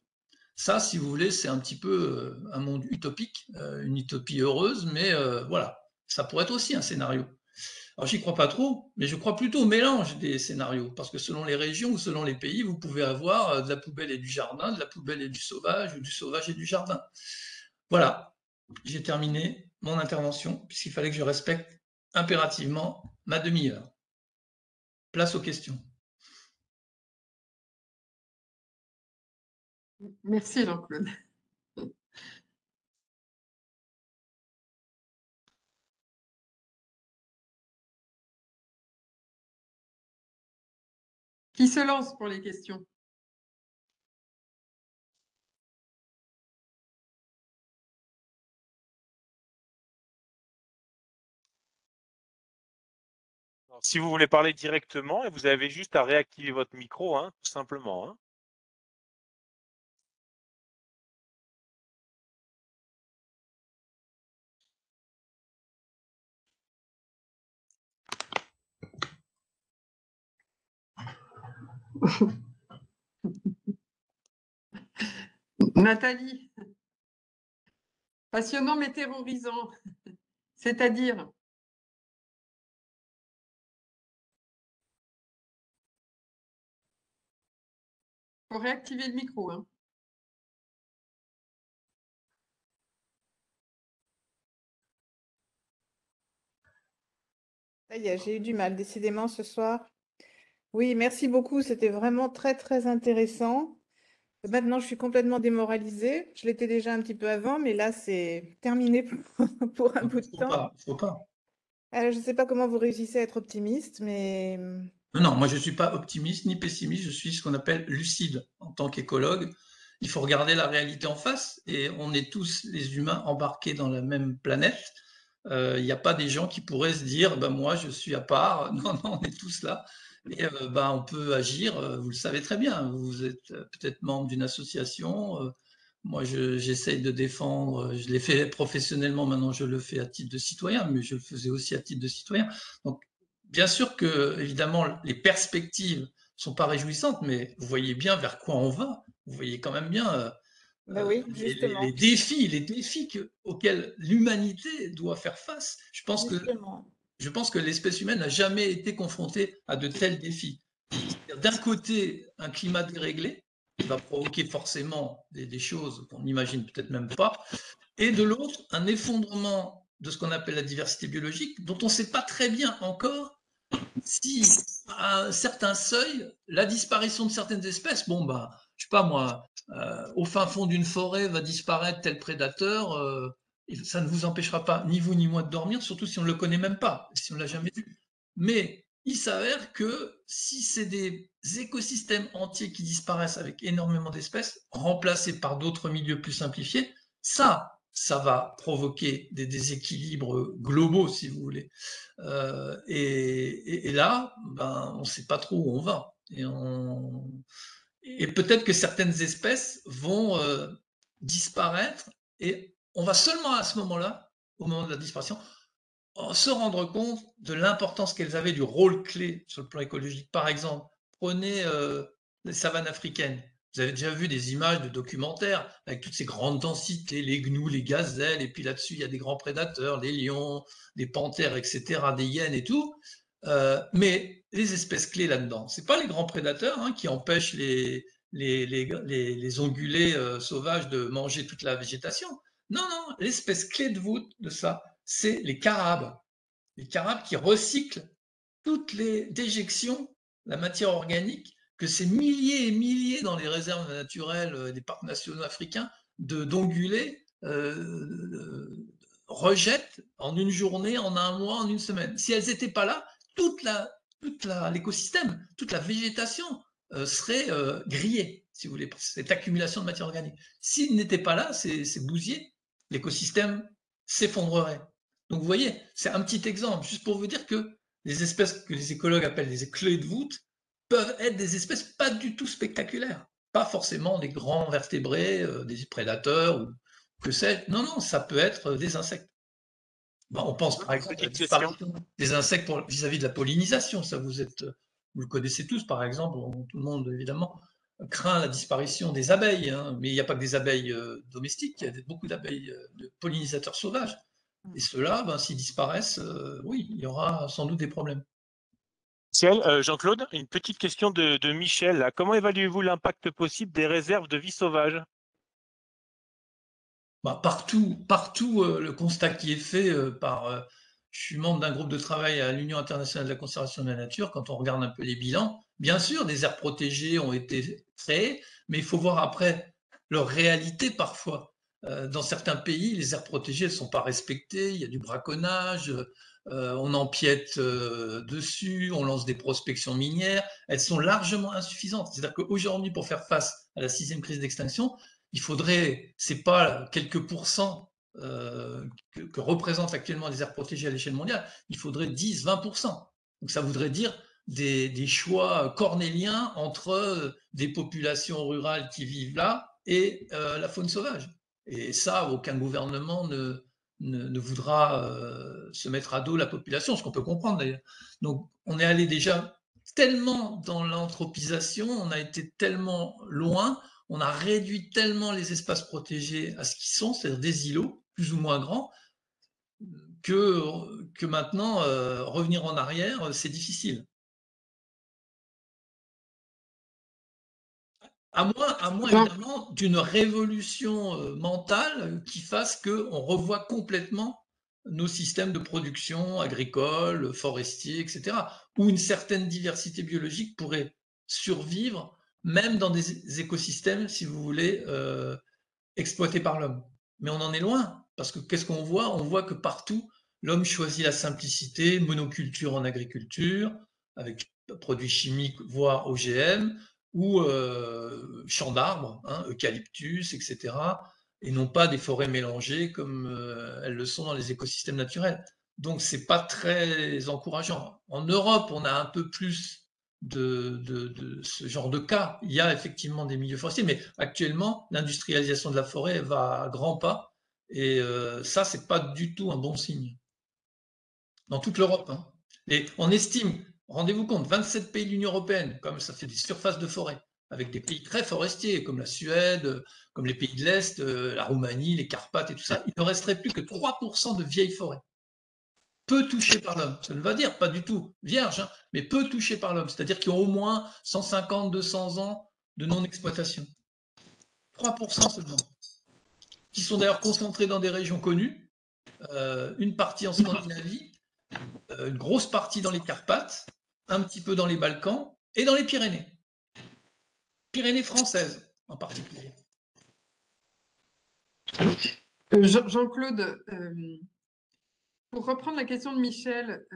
Ça, si vous voulez, c'est un petit peu un monde utopique, une utopie heureuse, mais voilà, ça pourrait être aussi un scénario. Alors, j'y crois pas trop, mais je crois plutôt au mélange des scénarios, parce que selon les régions ou selon les pays, vous pouvez avoir de la poubelle et du jardin, de la poubelle et du sauvage, ou du sauvage et du jardin. Voilà, j'ai terminé mon intervention, puisqu'il fallait que je respecte impérativement ma demi-heure. Place aux questions. Merci Jean-Claude. Qui se lance pour les questions? Alors, si vous voulez parler directement, vous avez juste à réactiver votre micro, hein, tout simplement. Hein. Nathalie, passionnant mais terrorisant, c'est-à-dire? Il faut réactiver le micro. Hein. Ça y est, j'ai eu du mal, décidément, ce soir. Oui, merci beaucoup. C'était vraiment très, très intéressant. Maintenant, je suis complètement démoralisée. Je l'étais déjà un petit peu avant, mais là, c'est terminé pour un bout de temps. Faut pas. Je ne sais pas comment vous réussissez à être optimiste, mais Non, moi je ne suis pas optimiste ni pessimiste, je suis ce qu'on appelle lucide en tant qu'écologue. Il faut regarder la réalité en face et on est tous les humains embarqués dans la même planète. Il n'y a pas des gens qui pourraient se dire ben moi je suis à part. Non, non, on est tous là. Et ben, on peut agir, vous le savez très bien. Vous êtes peut-être membre d'une association. Moi, j'essaye de défendre, je l'ai fait professionnellement, maintenant je le fais à titre de citoyen, mais je le faisais aussi à titre de citoyen. Donc, bien sûr que, évidemment, les perspectives sont pas réjouissantes, mais vous voyez bien vers quoi on va. Vous voyez quand même bien oui, justement. les défis auxquels l'humanité doit faire face. Je pense que l'espèce humaine n'a jamais été confrontée à de tels défis. D'un côté, un climat déréglé qui va provoquer forcément des choses qu'on n'imagine peut-être même pas, et de l'autre, un effondrement de ce qu'on appelle la diversité biologique, dont on ne sait pas très bien encore si, à un certain seuil, la disparition de certaines espèces, bon, bah, je sais pas moi, au fin fond d'une forêt va disparaître tel prédateur, ça ne vous empêchera pas, ni vous ni moi, de dormir, surtout si on ne le connaît même pas, si on ne l'a jamais vu. Mais il s'avère que si c'est des écosystèmes entiers qui disparaissent avec énormément d'espèces, remplacés par d'autres milieux plus simplifiés, ça va provoquer des déséquilibres globaux, si vous voulez. Et là, ben, on ne sait pas trop où on va. Et peut-être que certaines espèces vont disparaître et on va seulement à ce moment-là, au moment de la disparition, se rendre compte de l'importance qu'elles avaient, du rôle clé sur le plan écologique. Par exemple, prenez les savanes africaines. Vous avez déjà vu des images de documentaires avec toutes ces grandes densités, les gnous, les gazelles, et puis là-dessus, il y a des grands prédateurs, les lions, des panthères, etc., des hyènes et tout. Mais les espèces clés là-dedans, c'est pas les grands prédateurs qui empêchent les ongulés sauvages de manger toute la végétation. Non, non, l'espèce clé de voûte de ça, c'est les carabes. Les carabes qui recyclent toutes les déjections, la matière organique, que ces milliers et milliers dans les réserves naturelles des parcs nationaux africains d'ongulés rejettent en une journée, en un mois, en une semaine. Si elles n'étaient pas là, l'écosystème, toute la végétation serait grillée, si vous voulez, cette accumulation de matière organique. S'ils n'étaient pas là, ces bousiers, l'écosystème s'effondrerait. Donc vous voyez, c'est un petit exemple, juste pour vous dire que les espèces que les écologues appellent des clés de voûte peuvent être des espèces pas du tout spectaculaires, pas forcément des grands vertébrés, des prédateurs ou que sais-je. Non, non, ça peut être des insectes. Bon, on pense par exemple à la disparition des insectes vis-à-vis de la pollinisation. Ça, vous le connaissez tous, par exemple. Tout le monde, évidemment, craint la disparition des abeilles. Mais il n'y a pas que des abeilles domestiques, il y a beaucoup d'abeilles de pollinisateurs sauvages. Et ceux-là, s'ils disparaissent, oui, il y aura sans doute des problèmes. Jean-Claude, une petite question de Michel. Là. Comment évaluez-vous l'impact possible des réserves de vie sauvage? Partout, le constat qui est fait par... je suis membre d'un groupe de travail à l'Union internationale de la conservation de la nature. Quand on regarde un peu les bilans, bien sûr, des aires protégées ont été créées, mais il faut voir après leur réalité parfois. Dans certains pays, les aires protégées ne sont pas respectées, il y a du braconnage, on empiète dessus, on lance des prospections minières. Elles sont largement insuffisantes. C'est-à-dire qu'aujourd'hui, pour faire face à la 6e crise d'extinction, il faudrait, c'est pas quelques pourcents que représentent actuellement les aires protégées à l'échelle mondiale, il faudrait 10-20%. Donc ça voudrait dire des choix cornéliens entre des populations rurales qui vivent là et la faune sauvage. Et ça, aucun gouvernement ne voudra se mettre à dos la population, ce qu'on peut comprendre d'ailleurs. Donc on est allé déjà tellement dans l'anthropisation, on a été tellement loin, on a réduit tellement les espaces protégés à ce qu'ils sont, c'est-à-dire des îlots plus ou moins grands, que maintenant, revenir en arrière, c'est difficile. À moins évidemment, d'une révolution mentale qui fasse qu'on revoie complètement nos systèmes de production agricole, forestiers, etc., où une certaine diversité biologique pourrait survivre même dans des écosystèmes, si vous voulez, exploités par l'homme. Mais on en est loin, parce que qu'est-ce qu'on voit? On voit que partout, l'homme choisit la simplicité, monoculture en agriculture, avec produits chimiques, voire OGM, ou champs d'arbres, eucalyptus, etc., et non pas des forêts mélangées comme elles le sont dans les écosystèmes naturels. Donc, c'est pas très encourageant. En Europe, on a un peu plus de ce genre de cas. Il y a effectivement des milieux forestiers, mais actuellement, l'industrialisation de la forêt va à grands pas, et ça, c'est pas du tout un bon signe. Dans toute l'Europe. Et on estime, rendez-vous compte, 27 pays de l'Union européenne, comme ça fait des surfaces de forêt, avec des pays très forestiers, comme la Suède, comme les pays de l'Est, la Roumanie, les Carpates et tout ça, il ne resterait plus que 3% de vieilles forêts. Peu touchés par l'homme. Ça ne veut dire pas du tout vierge, mais peu touchés par l'homme. C'est-à-dire qu'ils ont au moins 150, 200 ans de non-exploitation. 3% seulement. Qui sont d'ailleurs concentrés dans des régions connues. Une partie en Scandinavie, une grosse partie dans les Carpates, un petit peu dans les Balkans et dans les Pyrénées. Pyrénées françaises en particulier. Jean-Claude, pour reprendre la question de Michel,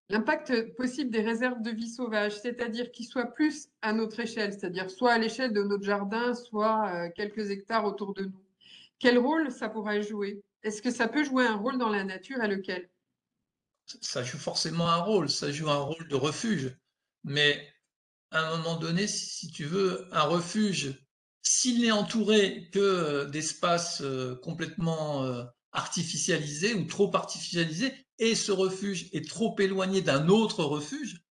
l'impact possible des réserves de vie sauvage, c'est-à-dire qu'ils soient plus à notre échelle, c'est-à-dire soit à l'échelle de notre jardin, soit quelques hectares autour de nous. Quel rôle ça pourrait jouer? Est-ce que ça peut jouer un rôle dans la nature et lequel? Ça joue forcément un rôle, ça joue un rôle de refuge. Mais à un moment donné, si tu veux, un refuge, s'il n'est entouré que d'espaces complètement artificialisés ou trop artificialisés, et ce refuge est trop éloigné d'un autre refuge,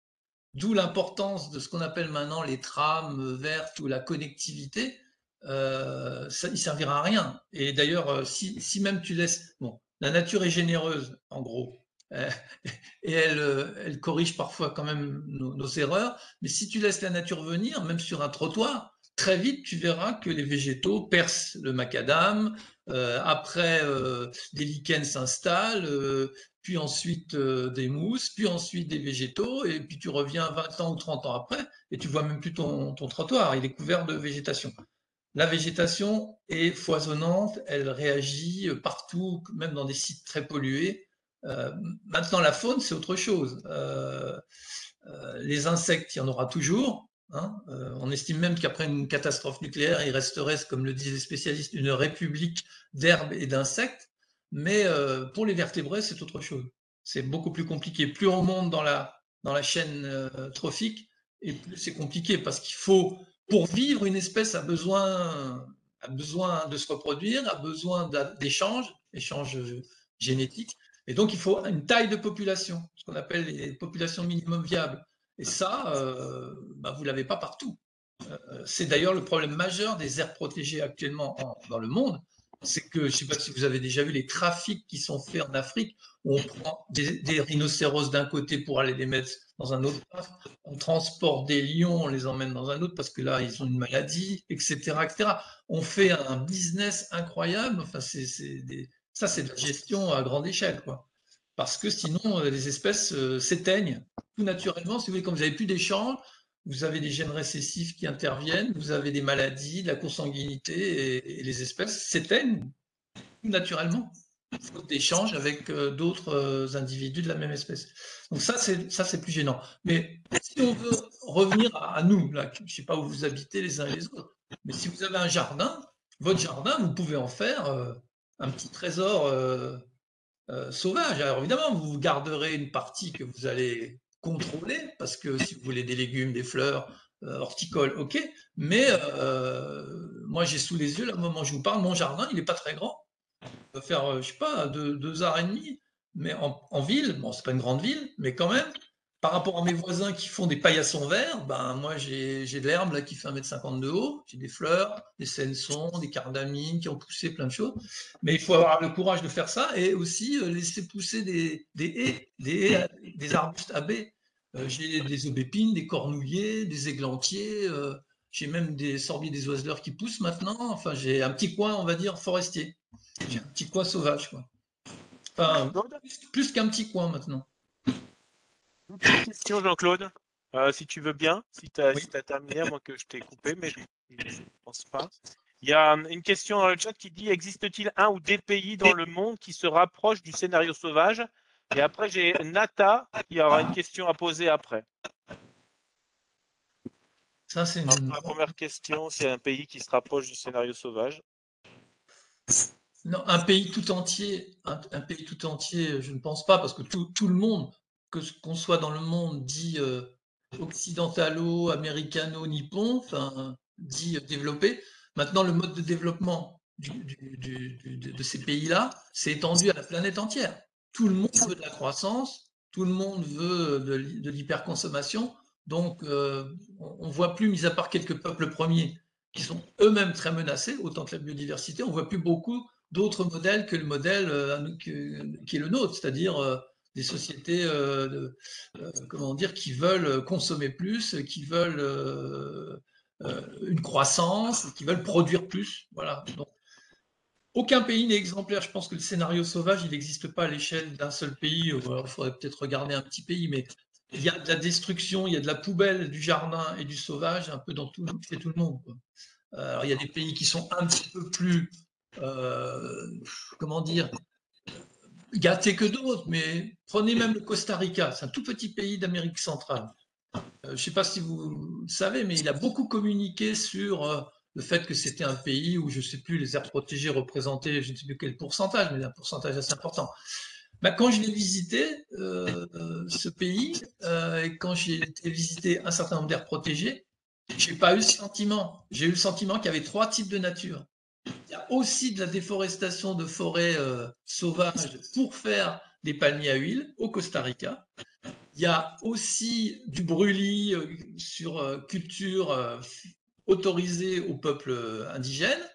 D'où l'importance de ce qu'on appelle maintenant les trames vertes ou la connectivité. Ça, il servira à rien. Et d'ailleurs, si même tu laisses... Bon, la nature est généreuse, en gros. Et elle corrige parfois quand même nos erreurs. Mais si tu laisses la nature venir, même sur un trottoir, très vite, tu verras que les végétaux percent le macadam. Après, des lichens s'installent. Puis ensuite des mousses, puis ensuite des végétaux, et puis tu reviens 20 ans ou 30 ans après, et tu vois même plus ton trottoir, il est couvert de végétation. La végétation est foisonnante, elle réagit partout, même dans des sites très pollués. Maintenant, la faune, c'est autre chose. Les insectes, il y en aura toujours. Hein. On estime même qu'après une catastrophe nucléaire, il resterait, comme le disent les spécialistes, une république d'herbes et d'insectes. Mais pour les vertébrés, c'est autre chose. C'est beaucoup plus compliqué. Plus on monte dans la chaîne trophique, et plus c'est compliqué parce qu'il faut, pour vivre, une espèce a besoin de se reproduire, a besoin d'échanges génétiques. Et donc, il faut une taille de population, ce qu'on appelle les populations minimum viables. Et ça, vous ne l'avez pas partout. C'est d'ailleurs le problème majeur des aires protégées actuellement dans le monde. C'est que, je ne sais pas si vous avez déjà vu les trafics qui sont faits en Afrique, où on prend des rhinocéros d'un côté pour aller les mettre dans un autre parc, on transporte des lions, on les emmène dans un autre parce que là, ils ont une maladie, etc. etc. On fait un business incroyable. Enfin, ça, c'est de la gestion à grande échelle, quoi. Parce que sinon, les espèces s'éteignent tout naturellement. Si vous voulez, comme vous n'avez plus d'échanges, vous avez des gènes récessifs qui interviennent, vous avez des maladies, de la consanguinité, et les espèces s'éteignent tout naturellement, faute d'échanges avec d'autres individus de la même espèce. Donc ça, c'est plus gênant. Mais si on veut revenir à nous, là, je ne sais pas où vous habitez les uns et les autres, mais si vous avez un jardin, votre jardin, vous pouvez en faire un petit trésor sauvage. Alors évidemment, vous garderez une partie que vous allez contrôler, parce que si vous voulez des légumes, des fleurs, horticoles, ok. Mais moi, j'ai sous les yeux, là, au moment où je vous parle, mon jardin, il n'est pas très grand. Il va faire, je sais pas, 2 heures et demie. Mais en ville, bon, c'est pas une grande ville, mais quand même, par rapport à mes voisins qui font des paillassons verts, ben moi j'ai de l'herbe là qui fait 1,50 m de haut, j'ai des fleurs, des sensons, des cardamines qui ont poussé, plein de choses. Mais il faut avoir le courage de faire ça et aussi laisser pousser des arbustes à baies. J'ai des aubépines, des cornouillers, des églantiers, j'ai même des sorbiers des oiseleurs qui poussent maintenant. Enfin, j'ai un petit coin, on va dire, forestier. J'ai un petit coin sauvage, quoi. Enfin, plus qu'un petit coin maintenant. Une petite question, Jean-Claude, si tu veux bien, si tu as, Oui. terminé, moi que je t'ai coupé, mais je ne pense pas. Il y a une question dans le chat qui dit: existe-t-il un ou des pays dans le monde qui se rapprochent du scénario sauvage? Et après, j'ai Nata qui aura une question à poser après. Ça, c'est La première question, c'est un pays qui se rapproche du scénario sauvage. Non, un pays tout entier, un pays tout entier, je ne pense pas, parce que tout le monde, qu'on soit dans le monde dit occidentalo, américano, nippon, enfin, dit développé. Maintenant, le mode de développement de ces pays-là s'est étendu à la planète entière. Tout le monde veut de la croissance, tout le monde veut de l'hyperconsommation. Donc, on ne voit plus, mis à part quelques peuples premiers qui sont eux-mêmes très menacés, autant que la biodiversité, on ne voit plus beaucoup d'autres modèles que le modèle qui est le nôtre, c'est-à-dire des sociétés comment dire, qui veulent consommer plus, qui veulent une croissance, qui veulent produire plus. Voilà. Donc, aucun pays n'est exemplaire. Je pense que le scénario sauvage, il n'existe pas à l'échelle d'un seul pays. Il faudrait peut-être regarder un petit pays, mais il y a de la destruction, il y a de la poubelle du jardin et du sauvage un peu chez tout le monde, quoi. Alors, il y a des pays qui sont un petit peu plus, comment dire, gâtés que d'autres, mais prenez même le Costa Rica, c'est un tout petit pays d'Amérique centrale. Je ne sais pas si vous le savez, mais il a beaucoup communiqué sur le fait que c'était un pays où, je ne sais plus, les aires protégées représentaient, je ne sais plus quel pourcentage, mais un pourcentage assez important. Quand je l'ai visité, ce pays, et quand j'ai été visiter un certain nombre d'aires protégées, j'ai pas eu le sentiment. J'ai eu le sentiment qu'il y avait 3 types de nature. Il y a aussi de la déforestation de forêts sauvages pour faire des palmiers à huile au Costa Rica. Il Il y a aussi du brûlis sur culture autorisée aux peuples indigènes.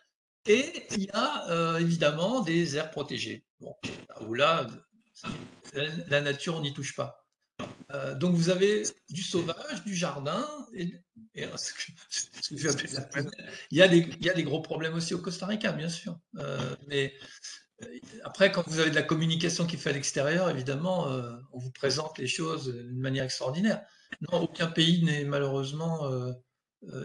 Et il y a évidemment des aires protégées. Bon, où là, la nature, on n'y touche pas. Donc vous avez du sauvage, du jardin, et ce que j'appelle la poubelle. Il y a des gros problèmes aussi au Costa Rica, bien sûr. Mais après, quand vous avez de la communication qui est faite à l'extérieur, évidemment, on vous présente les choses d'une manière extraordinaire. Non, aucun pays n'est malheureusement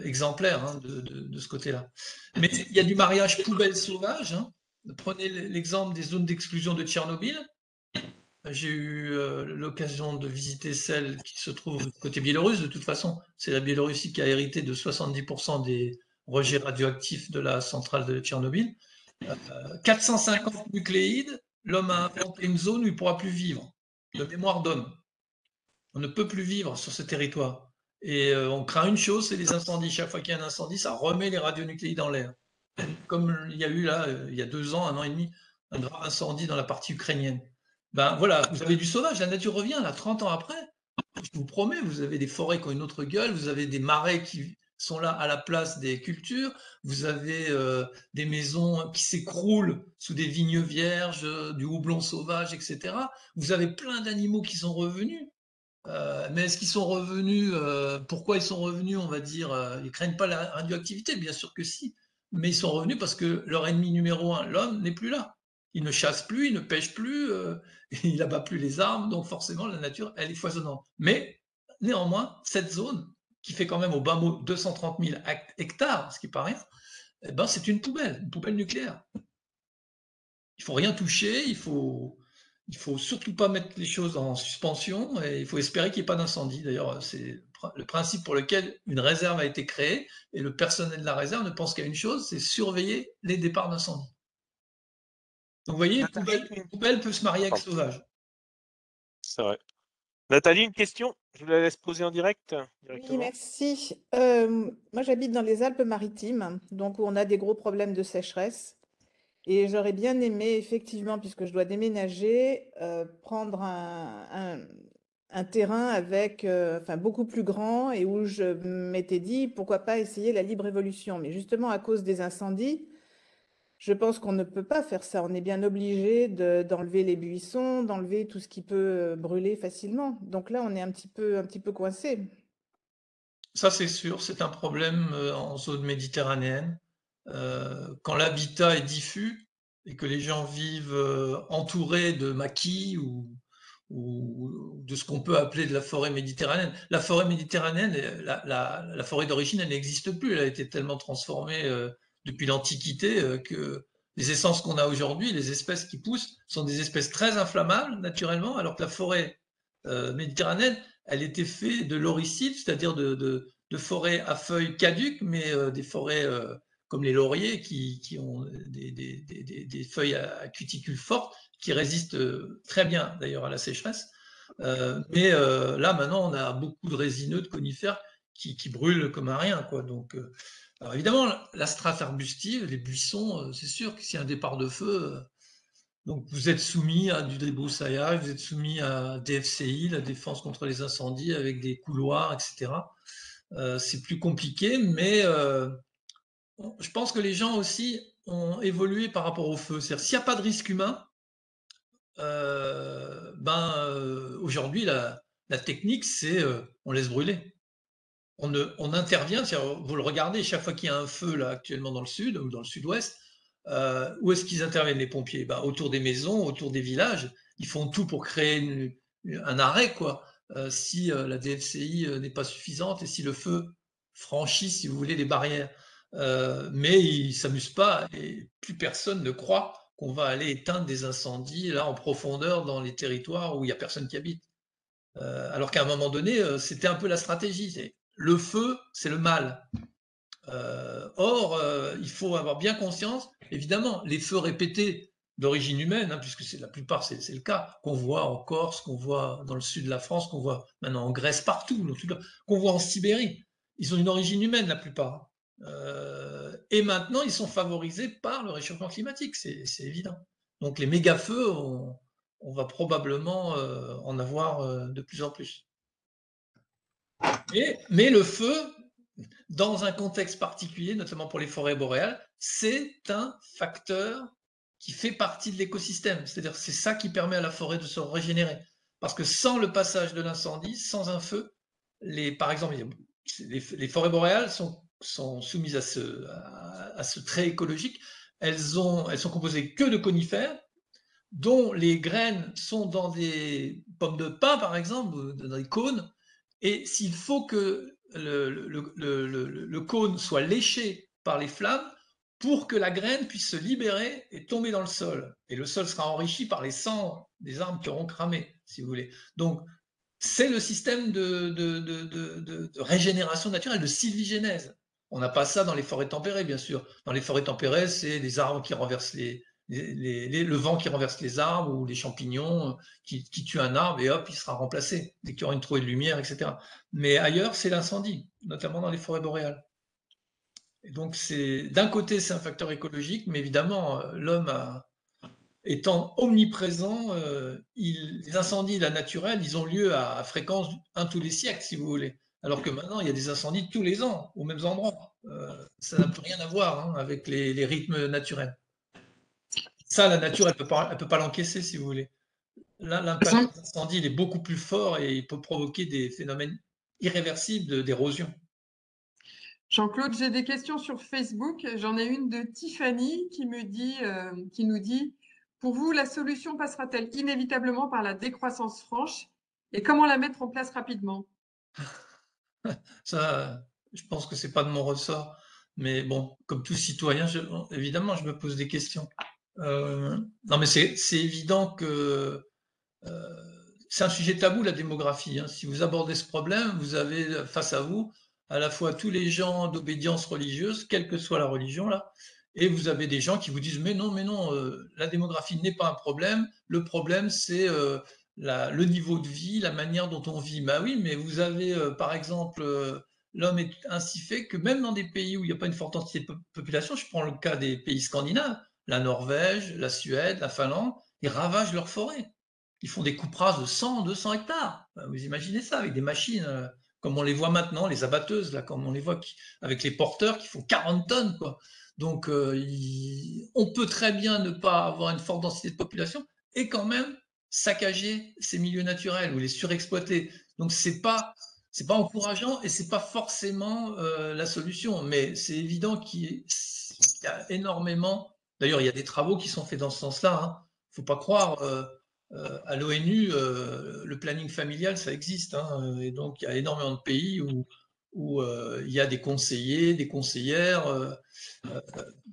exemplaire hein, de ce côté-là. Mais il y a du mariage poubelle sauvage. Hein. Prenez l'exemple des zones d'exclusion de Tchernobyl. J'ai eu l'occasion de visiter celle qui se trouve côté biélorusse. De toute façon, c'est la Biélorussie qui a hérité de 70% des rejets radioactifs de la centrale de Tchernobyl. 450 nucléides, l'homme a inventé une zone où il ne pourra plus vivre, de mémoire d'homme. On ne peut plus vivre sur ce territoire. Et on craint une chose, c'est les incendies. Chaque fois qu'il y a un incendie, ça remet les radionucléides dans l'air. Comme il y a eu là, il y a 2 ans, 1 an et demi, un grave incendie dans la partie ukrainienne. Ben voilà, vous avez du sauvage, la nature revient, là, 30 ans après. Je vous promets, vous avez des forêts qui ont une autre gueule, vous avez des marais qui sont là à la place des cultures, vous avez des maisons qui s'écroulent sous des vignes vierges, du houblon sauvage, etc. Vous avez plein d'animaux qui sont revenus. Mais est-ce qu'ils sont revenus pourquoi ils sont revenus, on va dire ils craignent pas la radioactivité, bien sûr que si, mais ils sont revenus parce que leur ennemi numéro 1, l'homme, n'est plus là. Il ne chasse plus, il ne pêche plus, il abat plus les armes, donc forcément la nature, elle est foisonnante. Mais néanmoins, cette zone, qui fait quand même au bas mot 230 000 hectares, ce qui n'est pas rien, eh ben, c'est une poubelle nucléaire. Il faut rien toucher, il faut surtout pas mettre les choses en suspension et il faut espérer qu'il n'y ait pas d'incendie. D'ailleurs, c'est le principe pour lequel une réserve a été créée et le personnel de la réserve ne pense qu'à une chose, c'est surveiller les départs d'incendie. Donc vous voyez, une poubelle peut se marier avec sauvage. C'est vrai. Nathalie, une question? Je vous la laisse poser en direct. Oui, merci. Moi, j'habite dans les Alpes-Maritimes, donc où on a des gros problèmes de sécheresse. Et j'aurais bien aimé, effectivement, puisque je dois déménager, prendre un terrain avec, enfin, beaucoup plus grand et où je m'étais dit, pourquoi pas essayer la libre évolution. Mais justement, à cause des incendies, je pense qu'on ne peut pas faire ça. On est bien obligé d'enlever les buissons, d'enlever tout ce qui peut brûler facilement. Donc là, on est un petit peu coincé. Ça, c'est sûr, c'est un problème en zone méditerranéenne. Quand l'habitat est diffus et que les gens vivent entourés de maquis ou de ce qu'on peut appeler de la forêt méditerranéenne. La forêt méditerranéenne, la forêt d'origine, elle n'existe plus. Elle a été tellement transformée depuis l'Antiquité que les essences qu'on a aujourd'hui, les espèces qui poussent, sont des espèces très inflammables naturellement, alors que la forêt méditerranéenne, elle était faite de lauricide, c'est-à-dire de forêts à feuilles caduques, mais des forêts comme les lauriers qui ont des feuilles à cuticules fortes qui résistent très bien d'ailleurs à la sécheresse. Mais là maintenant on a beaucoup de résineux, de conifères qui brûlent comme un rien, quoi. Donc, alors évidemment la strate arbustive, les buissons, c'est sûr que s'il y a un départ de feu, donc vous êtes soumis à du débroussaillage, vous êtes soumis à DFCI, la défense contre les incendies, avec des couloirs, etc. C'est plus compliqué, mais je pense que les gens aussi ont évolué par rapport au feu. C'est-à-dire s'il n'y a pas de risque humain, aujourd'hui la technique c'est on laisse brûler. On intervient, vous le regardez, chaque fois qu'il y a un feu là actuellement dans le sud ou dans le sud-ouest, où est-ce qu'ils interviennent les pompiers? Autour des maisons, autour des villages, ils font tout pour créer un arrêt, quoi. Si la DFCI n'est pas suffisante et si le feu franchit, si vous voulez, les barrières. Mais ils ne s'amusent pas et plus personne ne croit qu'on va aller éteindre des incendies là en profondeur dans les territoires où il n'y a personne qui habite. Alors qu'à un moment donné, c'était un peu la stratégie. Le feu, c'est le mal. Or, il faut avoir bien conscience, évidemment, les feux répétés d'origine humaine, hein, puisque la plupart c'est le cas, qu'on voit en Corse, qu'on voit dans le sud de la France, qu'on voit maintenant en Grèce, partout, qu'on voit en Sibérie, ils ont une origine humaine la plupart. Et maintenant, ils sont favorisés par le réchauffement climatique, c'est évident. Donc les méga-feux, on va probablement en avoir de plus en plus. Mais le feu, dans un contexte particulier, notamment pour les forêts boréales, c'est un facteur qui fait partie de l'écosystème. C'est-à-dire c'est ça qui permet à la forêt de se régénérer. Parce que sans le passage de l'incendie, sans un feu, par exemple, les forêts boréales sont soumises à ce trait écologique. Elles sont composées que de conifères, dont les graines sont dans des pommes de pin, par exemple, dans des cônes. Et s'il faut que le cône soit léché par les flammes pour que la graine puisse se libérer et tomber dans le sol. Et le sol sera enrichi par les cendres des arbres qui auront cramé, si vous voulez. Donc, c'est le système de régénération naturelle, de sylvigénèse. On n'a pas ça dans les forêts tempérées, bien sûr. Dans les forêts tempérées, c'est des arbres qui renversent le vent qui renverse les arbres ou les champignons qui tuent un arbre et hop, il sera remplacé dès qu'il y aura une trouée de lumière, etc. Mais ailleurs, c'est l'incendie, notamment dans les forêts boréales. Et donc, d'un côté, c'est un facteur écologique, mais évidemment, l'homme étant omniprésent, les incendies naturels, ils ont lieu à fréquence un tous les siècles, si vous voulez. Alors que maintenant, il y a des incendies tous les ans, aux mêmes endroits. Ça n'a plus rien à voir avec les rythmes naturels. Ça, la nature, elle peut pas l'encaisser, si vous voulez. L'impact de l'incendie, il est beaucoup plus fort et il peut provoquer des phénomènes irréversibles d'érosion. Jean-Claude, j'ai des questions sur Facebook. J'en ai une de Tiffany qui nous dit, pour vous, la solution passera-t-elle inévitablement par la décroissance franche et comment la mettre en place rapidement? Ça, je pense que c'est pas de mon ressort, mais bon, comme tout citoyen, évidemment, je me pose des questions. Non, mais c'est évident que c'est un sujet tabou, la démographie. Hein. Si vous abordez ce problème, vous avez face à vous à la fois tous les gens d'obédience religieuse, quelle que soit la religion, là, et vous avez des gens qui vous disent mais non, la démographie n'est pas un problème. Le problème, c'est le niveau de vie, la manière dont on vit. Bah oui, mais vous avez, par exemple, l'homme est ainsi fait que même dans des pays où il n'y a pas une forte densité de population, je prends le cas des pays scandinaves, la Norvège, la Suède, la Finlande, ils ravagent leurs forêts. Ils font des coupes rases de 100, 200 hectares. Vous imaginez ça avec des machines comme on les voit maintenant, les abatteuses, là, comme on les voit avec les porteurs qui font 40 tonnes. Quoi. Donc, on peut très bien ne pas avoir une forte densité de population et quand même saccager ces milieux naturels ou les surexploiter. Donc, c'est pas encourageant et c'est pas forcément la solution. Mais c'est évident qu'il y a énormément. D'ailleurs, il y a des travaux qui sont faits dans ce sens-là. Hein. Faut pas croire. À l'ONU, le planning familial, ça existe. Hein, et donc, il y a énormément de pays où il y a des conseillers, des conseillères,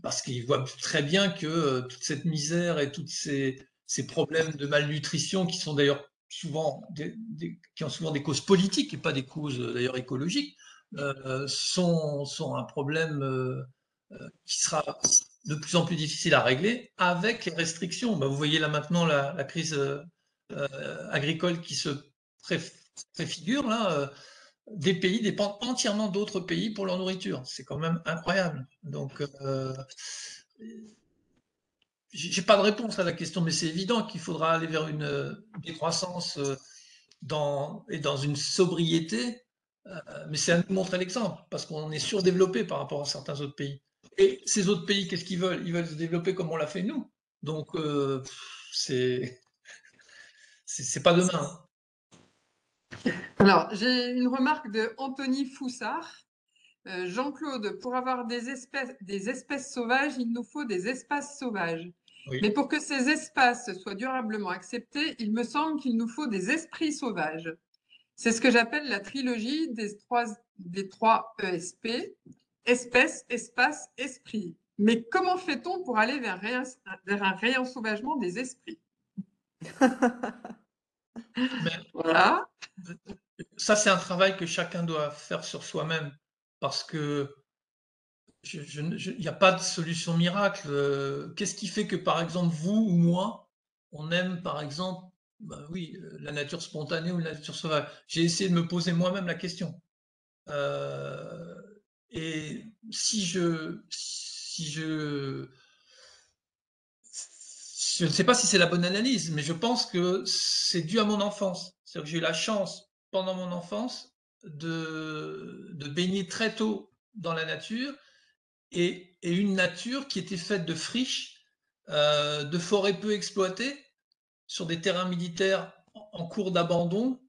parce qu'ils voient très bien que toute cette misère et tous ces problèmes de malnutrition qui sont d'ailleurs souvent qui ont souvent des causes politiques et pas des causes d'ailleurs écologiques, sont un problème qui sera de plus en plus difficile à régler avec les restrictions. Vous voyez là maintenant la crise agricole qui se préfigure. Là, des pays dépendent entièrement d'autres pays pour leur nourriture. C'est quand même incroyable. Donc, j'ai pas de réponse à la question, mais c'est évident qu'il faudra aller vers une décroissance dans une sobriété. Mais c'est à nous de montrer l'exemple, parce qu'on est surdéveloppé par rapport à certains autres pays. Et ces autres pays, qu'est-ce qu'ils veulent? Ils veulent se développer comme on l'a fait nous. Donc, c'est pas demain. Alors, j'ai une remarque de Anthony Foussard. Jean-Claude, pour avoir des espèces sauvages, il nous faut des espaces sauvages. Oui. Mais pour que ces espaces soient durablement acceptés, il me semble qu'il nous faut des esprits sauvages. C'est ce que j'appelle la trilogie des trois ESP, espèce, espace, esprit. Mais comment fait-on pour aller vers un réensauvagement des esprits? Voilà. Ça, c'est un travail que chacun doit faire sur soi-même, parce que il n'y a pas de solution miracle. Qu'est-ce qui fait que, par exemple, vous ou moi, on aime, par exemple, oui, la nature spontanée ou la nature sauvage? J'ai essayé de me poser moi-même la question. Et si je ne sais pas si c'est la bonne analyse, mais je pense que c'est dû à mon enfance. C'est-à-dire que j'ai eu la chance, pendant mon enfance, de baigner très tôt dans la nature et une nature qui était faite de friches, de forêts peu exploitées, sur des terrains militaires en cours d'abandon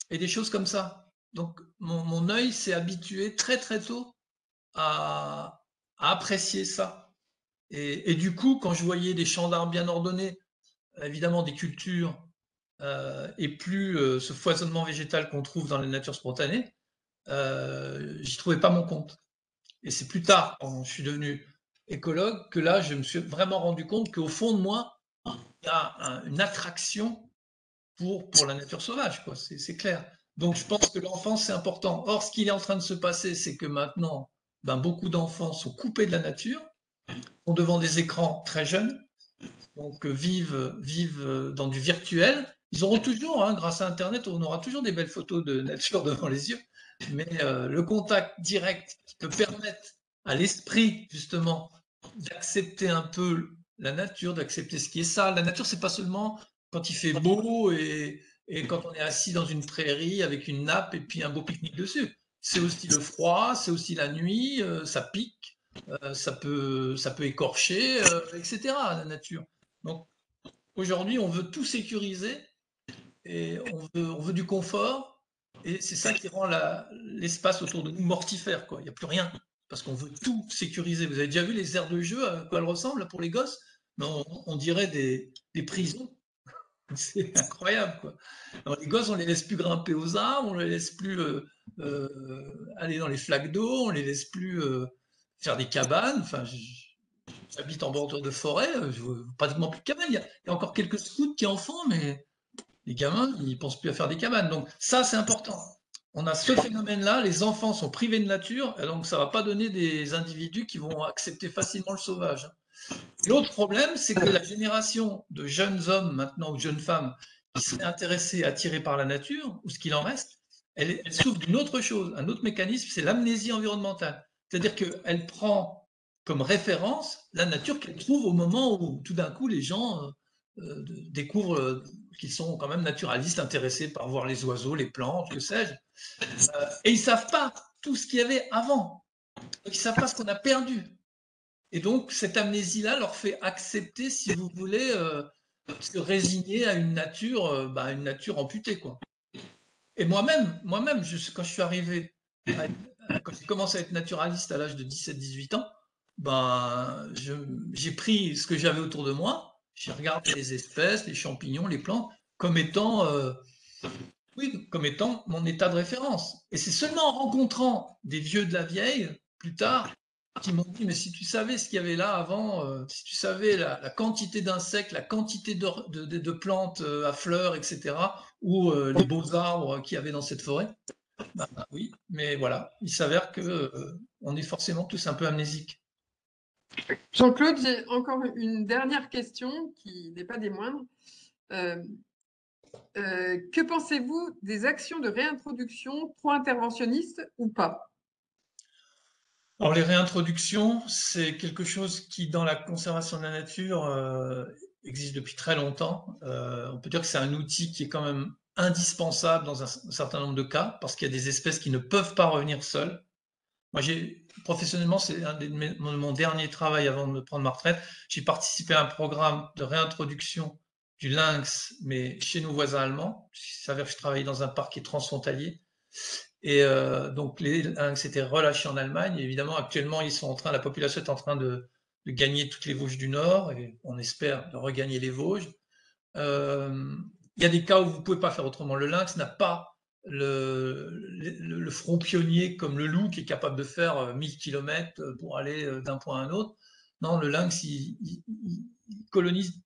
et des choses comme ça. Donc mon œil s'est habitué très très tôt à apprécier ça. Et du coup, quand je voyais des champs d'arbres bien ordonnés, évidemment des cultures, et plus ce foisonnement végétal qu'on trouve dans la nature spontanée, j'y trouvais pas mon compte. Et c'est plus tard, quand je suis devenu écologue, que là, je me suis vraiment rendu compte qu'au fond de moi, il y a une attraction pour la nature sauvage, quoi. C'est clair. Donc, je pense que l'enfance, c'est important. Or, ce qui est en train de se passer, c'est que maintenant, beaucoup d'enfants sont coupés de la nature, sont devant des écrans très jeunes, donc vivent dans du virtuel. Ils auront toujours, grâce à Internet, on aura toujours des belles photos de nature devant les yeux, mais le contact direct qui peut permettre à l'esprit, justement, d'accepter un peu la nature, d'accepter ce qui est ça. La nature, c'est pas seulement quand il fait beau et quand on est assis dans une prairie avec une nappe et puis un beau pique-nique dessus. C'est aussi le froid, c'est aussi la nuit, ça pique, ça peut écorcher, etc. la nature. Donc aujourd'hui, on veut tout sécuriser et on veut du confort et c'est ça qui rend l'espace autour de nous mortifère, quoi. Il n'y a plus rien parce qu'on veut tout sécuriser. Vous avez déjà vu les aires de jeu, à quoi elles ressemblent pour les gosses? Non, on dirait des prisons. C'est incroyable, quoi. Alors, les gosses, on les laisse plus grimper aux arbres, on les laisse plus aller dans les flaques d'eau, on les laisse plus faire des cabanes. Enfin, j'habite en bordure de forêt, je vois pratiquement plus de cabanes. Il y a encore quelques scouts qui en font, mais les gamins, ils pensent plus à faire des cabanes. Donc ça, c'est important. On a ce phénomène-là, les enfants sont privés de nature, et donc ça va pas donner des individus qui vont accepter facilement le sauvage. L'autre problème, c'est que la génération de jeunes hommes maintenant, ou de jeunes femmes, qui seraient intéressés, attirés par la nature, ou ce qu'il en reste, elle souffre d'une autre chose, un autre mécanisme, c'est l'amnésie environnementale. C'est-à-dire qu'elle prend comme référence la nature qu'elle trouve au moment où tout d'un coup les gens découvrent qu'ils sont quand même naturalistes, intéressés par voir les oiseaux, les plantes, que sais-je. Et ils ne savent pas tout ce qu'il y avait avant. Donc, ils ne savent pas ce qu'on a perdu. Et donc, cette amnésie-là leur fait accepter, si vous voulez, se résigner à une nature amputée, quoi. Et moi-même, quand je suis arrivé, quand j'ai commencé à être naturaliste à l'âge de 17-18 ans, j'ai pris ce que j'avais autour de moi, j'ai regardé les espèces, les champignons, les plantes, comme étant, comme étant mon état de référence. Et c'est seulement en rencontrant des vieux de la vieille, plus tard, qui m'ont dit, mais si tu savais ce qu'il y avait là avant, si tu savais la quantité d'insectes, la quantité de plantes à fleurs, etc., ou les beaux arbres qu'il y avait dans cette forêt, oui, mais voilà, il s'avère que on est forcément tous un peu amnésiques. Jean-Claude, j'ai encore une dernière question qui n'est pas des moindres. Que pensez-vous des actions de réintroduction pro-interventionnistes ou pas? Alors les réintroductions, c'est quelque chose qui, dans la conservation de la nature, existe depuis très longtemps. On peut dire que c'est un outil qui est quand même indispensable dans un certain nombre de cas, parce qu'il y a des espèces qui ne peuvent pas revenir seules. Moi, professionnellement, c'est mon dernier travail avant de me prendre ma retraite. J'ai participé à un programme de réintroduction du lynx, mais chez nos voisins allemands. Il s'avère que je travaillais dans un parc qui est transfrontalier. Et donc, les lynx étaient relâchés en Allemagne. Et évidemment, actuellement, la population est en train de gagner toutes les Vosges du Nord, et on espère de regagner les Vosges. Il y a des cas où vous ne pouvez pas faire autrement. Le lynx n'a pas le front pionnier comme le loup qui est capable de faire 1000 km pour aller d'un point à un autre. Non, le lynx, il colonise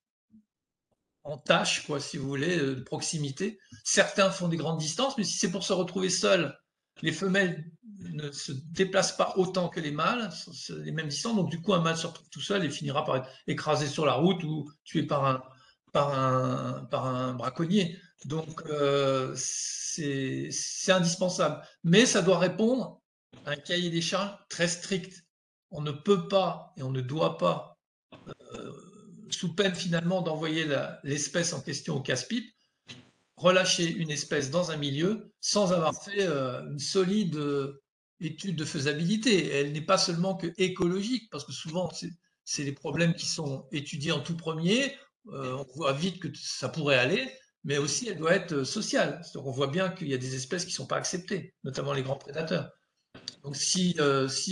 en tâche, quoi, si vous voulez, de proximité. Certains font des grandes distances, mais si c'est pour se retrouver seul, les femelles ne se déplacent pas autant que les mâles, les mêmes distances. Donc, du coup, un mâle se retrouve tout seul et finira par être écrasé sur la route ou tué par un braconnier. Donc, c'est indispensable. Mais ça doit répondre à un cahier des charges très strict. On ne peut pas et on ne doit pas, sous peine finalement d'envoyer l'espèce en question au casse-pipe, relâcher une espèce dans un milieu sans avoir fait une solide étude de faisabilité. Elle n'est pas seulement que écologique, parce que souvent, c'est les problèmes qui sont étudiés en tout premier. On voit vite que ça pourrait aller, mais aussi elle doit être sociale. Donc on voit bien qu'il y a des espèces qui ne sont pas acceptées, notamment les grands prédateurs. Donc si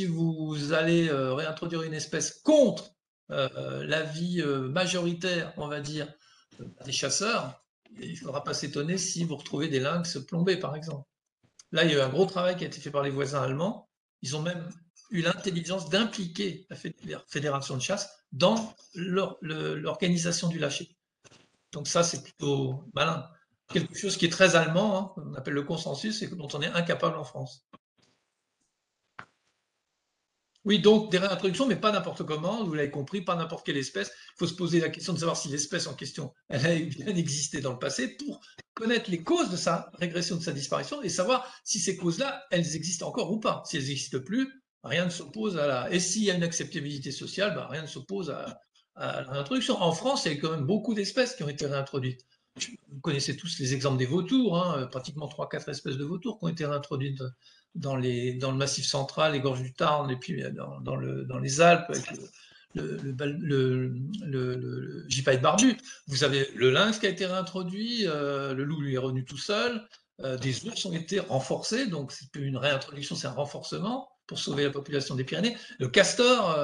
vous allez réintroduire une espèce contre l'avis majoritaire, on va dire, des chasseurs, il ne faudra pas s'étonner si vous retrouvez des lynx plombés, par exemple. Là, il y a eu un gros travail qui a été fait par les voisins allemands. Ils ont même eu l'intelligence d'impliquer la fédération de chasse dans l'organisation du lâcher. Donc ça, c'est plutôt malin. Quelque chose qui est très allemand, hein, on appelle le consensus, et dont on est incapable en France. Oui, donc des réintroductions, mais pas n'importe comment, vous l'avez compris, pas n'importe quelle espèce. Il faut se poser la question de savoir si l'espèce en question, elle a bien existé dans le passé pour connaître les causes de sa régression, de sa disparition, et savoir si ces causes-là, elles existent encore ou pas. Si elles n'existent plus, rien ne s'oppose à la... Et s'il y a une acceptabilité sociale, ben, rien ne s'oppose à la réintroduction. En France, il y a quand même beaucoup d'espèces qui ont été réintroduites. Vous connaissez tous les exemples des vautours, hein, pratiquement 3-4 espèces de vautours qui ont été réintroduites dans le Massif central, les gorges du Tarn, et puis dans les Alpes, avec le gypaète barbu. Vous avez le lynx qui a été réintroduit, le loup lui est revenu tout seul, des ours ont été renforcés, donc c'est plus une réintroduction, c'est un renforcement pour sauver la population des Pyrénées. Le castor,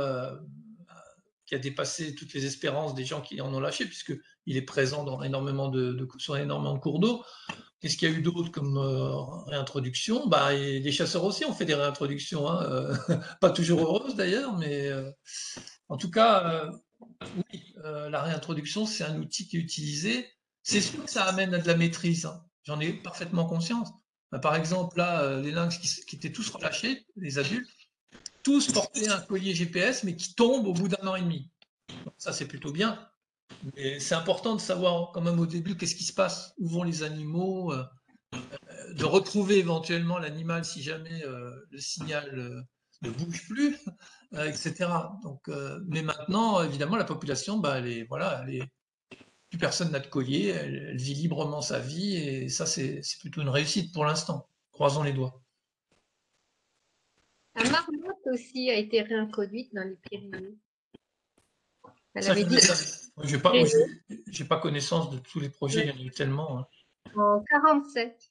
qui a dépassé toutes les espérances des gens qui en ont lâché, puisqu'il est présent dans énormément sur énormément de cours d'eau. Qu'est-ce qu'il y a eu d'autre comme réintroduction? Bah, les chasseurs aussi ont fait des réintroductions, hein, pas toujours heureuses d'ailleurs, mais en tout cas, oui, la réintroduction, c'est un outil qui est utilisé. C'est sûr que ça amène à de la maîtrise, hein. J'en ai parfaitement conscience. Par exemple, là, les lynx qui étaient tous relâchés, les adultes, tous portaient un collier GPS, mais qui tombe au bout d'1 an et demi. Donc, ça, c'est plutôt bien. Mais c'est important de savoir quand même au début qu'est-ce qui se passe, où vont les animaux, de retrouver éventuellement l'animal si jamais le signal ne bouge plus, etc. Donc, mais maintenant, évidemment, la population, bah, plus personne n'a de collier, elle vit librement sa vie, et ça, c'est plutôt une réussite pour l'instant. Croisons les doigts. La marmotte aussi a été réintroduite dans les Pyrénées. Ça, je ne savais. J'ai pas connaissance de tous les projets, il y en a eu tellement. Hein. En 1947.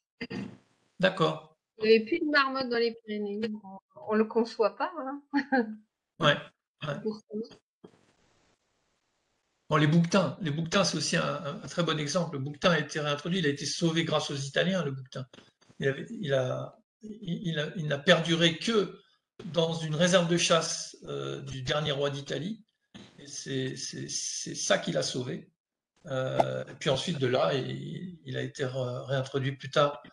D'accord. Il n'y avait plus de marmotte dans les Pyrénées. On ne le conçoit pas. Hein. Ouais. Bon, les bouquetins, c'est aussi un très bon exemple. Le bouquetin a été réintroduit, il a été sauvé grâce aux Italiens, le bouquetin. Il n'a perduré que dans une réserve de chasse du dernier roi d'Italie. Et c'est ça qui l'a sauvé. Et puis ensuite, de là, il a été réintroduit plus tard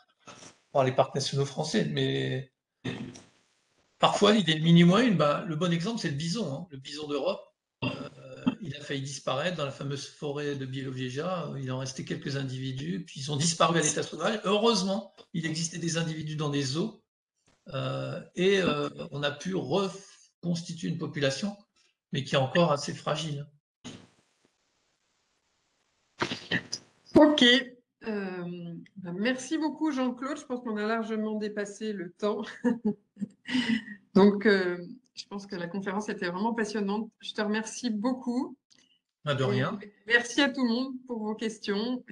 par les parcs nationaux français. Mais parfois, l'idée mini-moins une, le bon exemple, c'est le bison. Hein. Le bison d'Europe, il a failli disparaître dans la fameuse forêt de Biélovieja. Il en restait quelques individus, puis ils ont disparu à l'état sauvage. Heureusement, il existait des individus dans des zoos, et on a pu reconstituer une population, mais qui est encore assez fragile. Ok. Merci beaucoup, Jean-Claude. Je pense qu'on a largement dépassé le temps. Donc, je pense que la conférence était vraiment passionnante. Je te remercie beaucoup. De rien. Merci à tout le monde pour vos questions.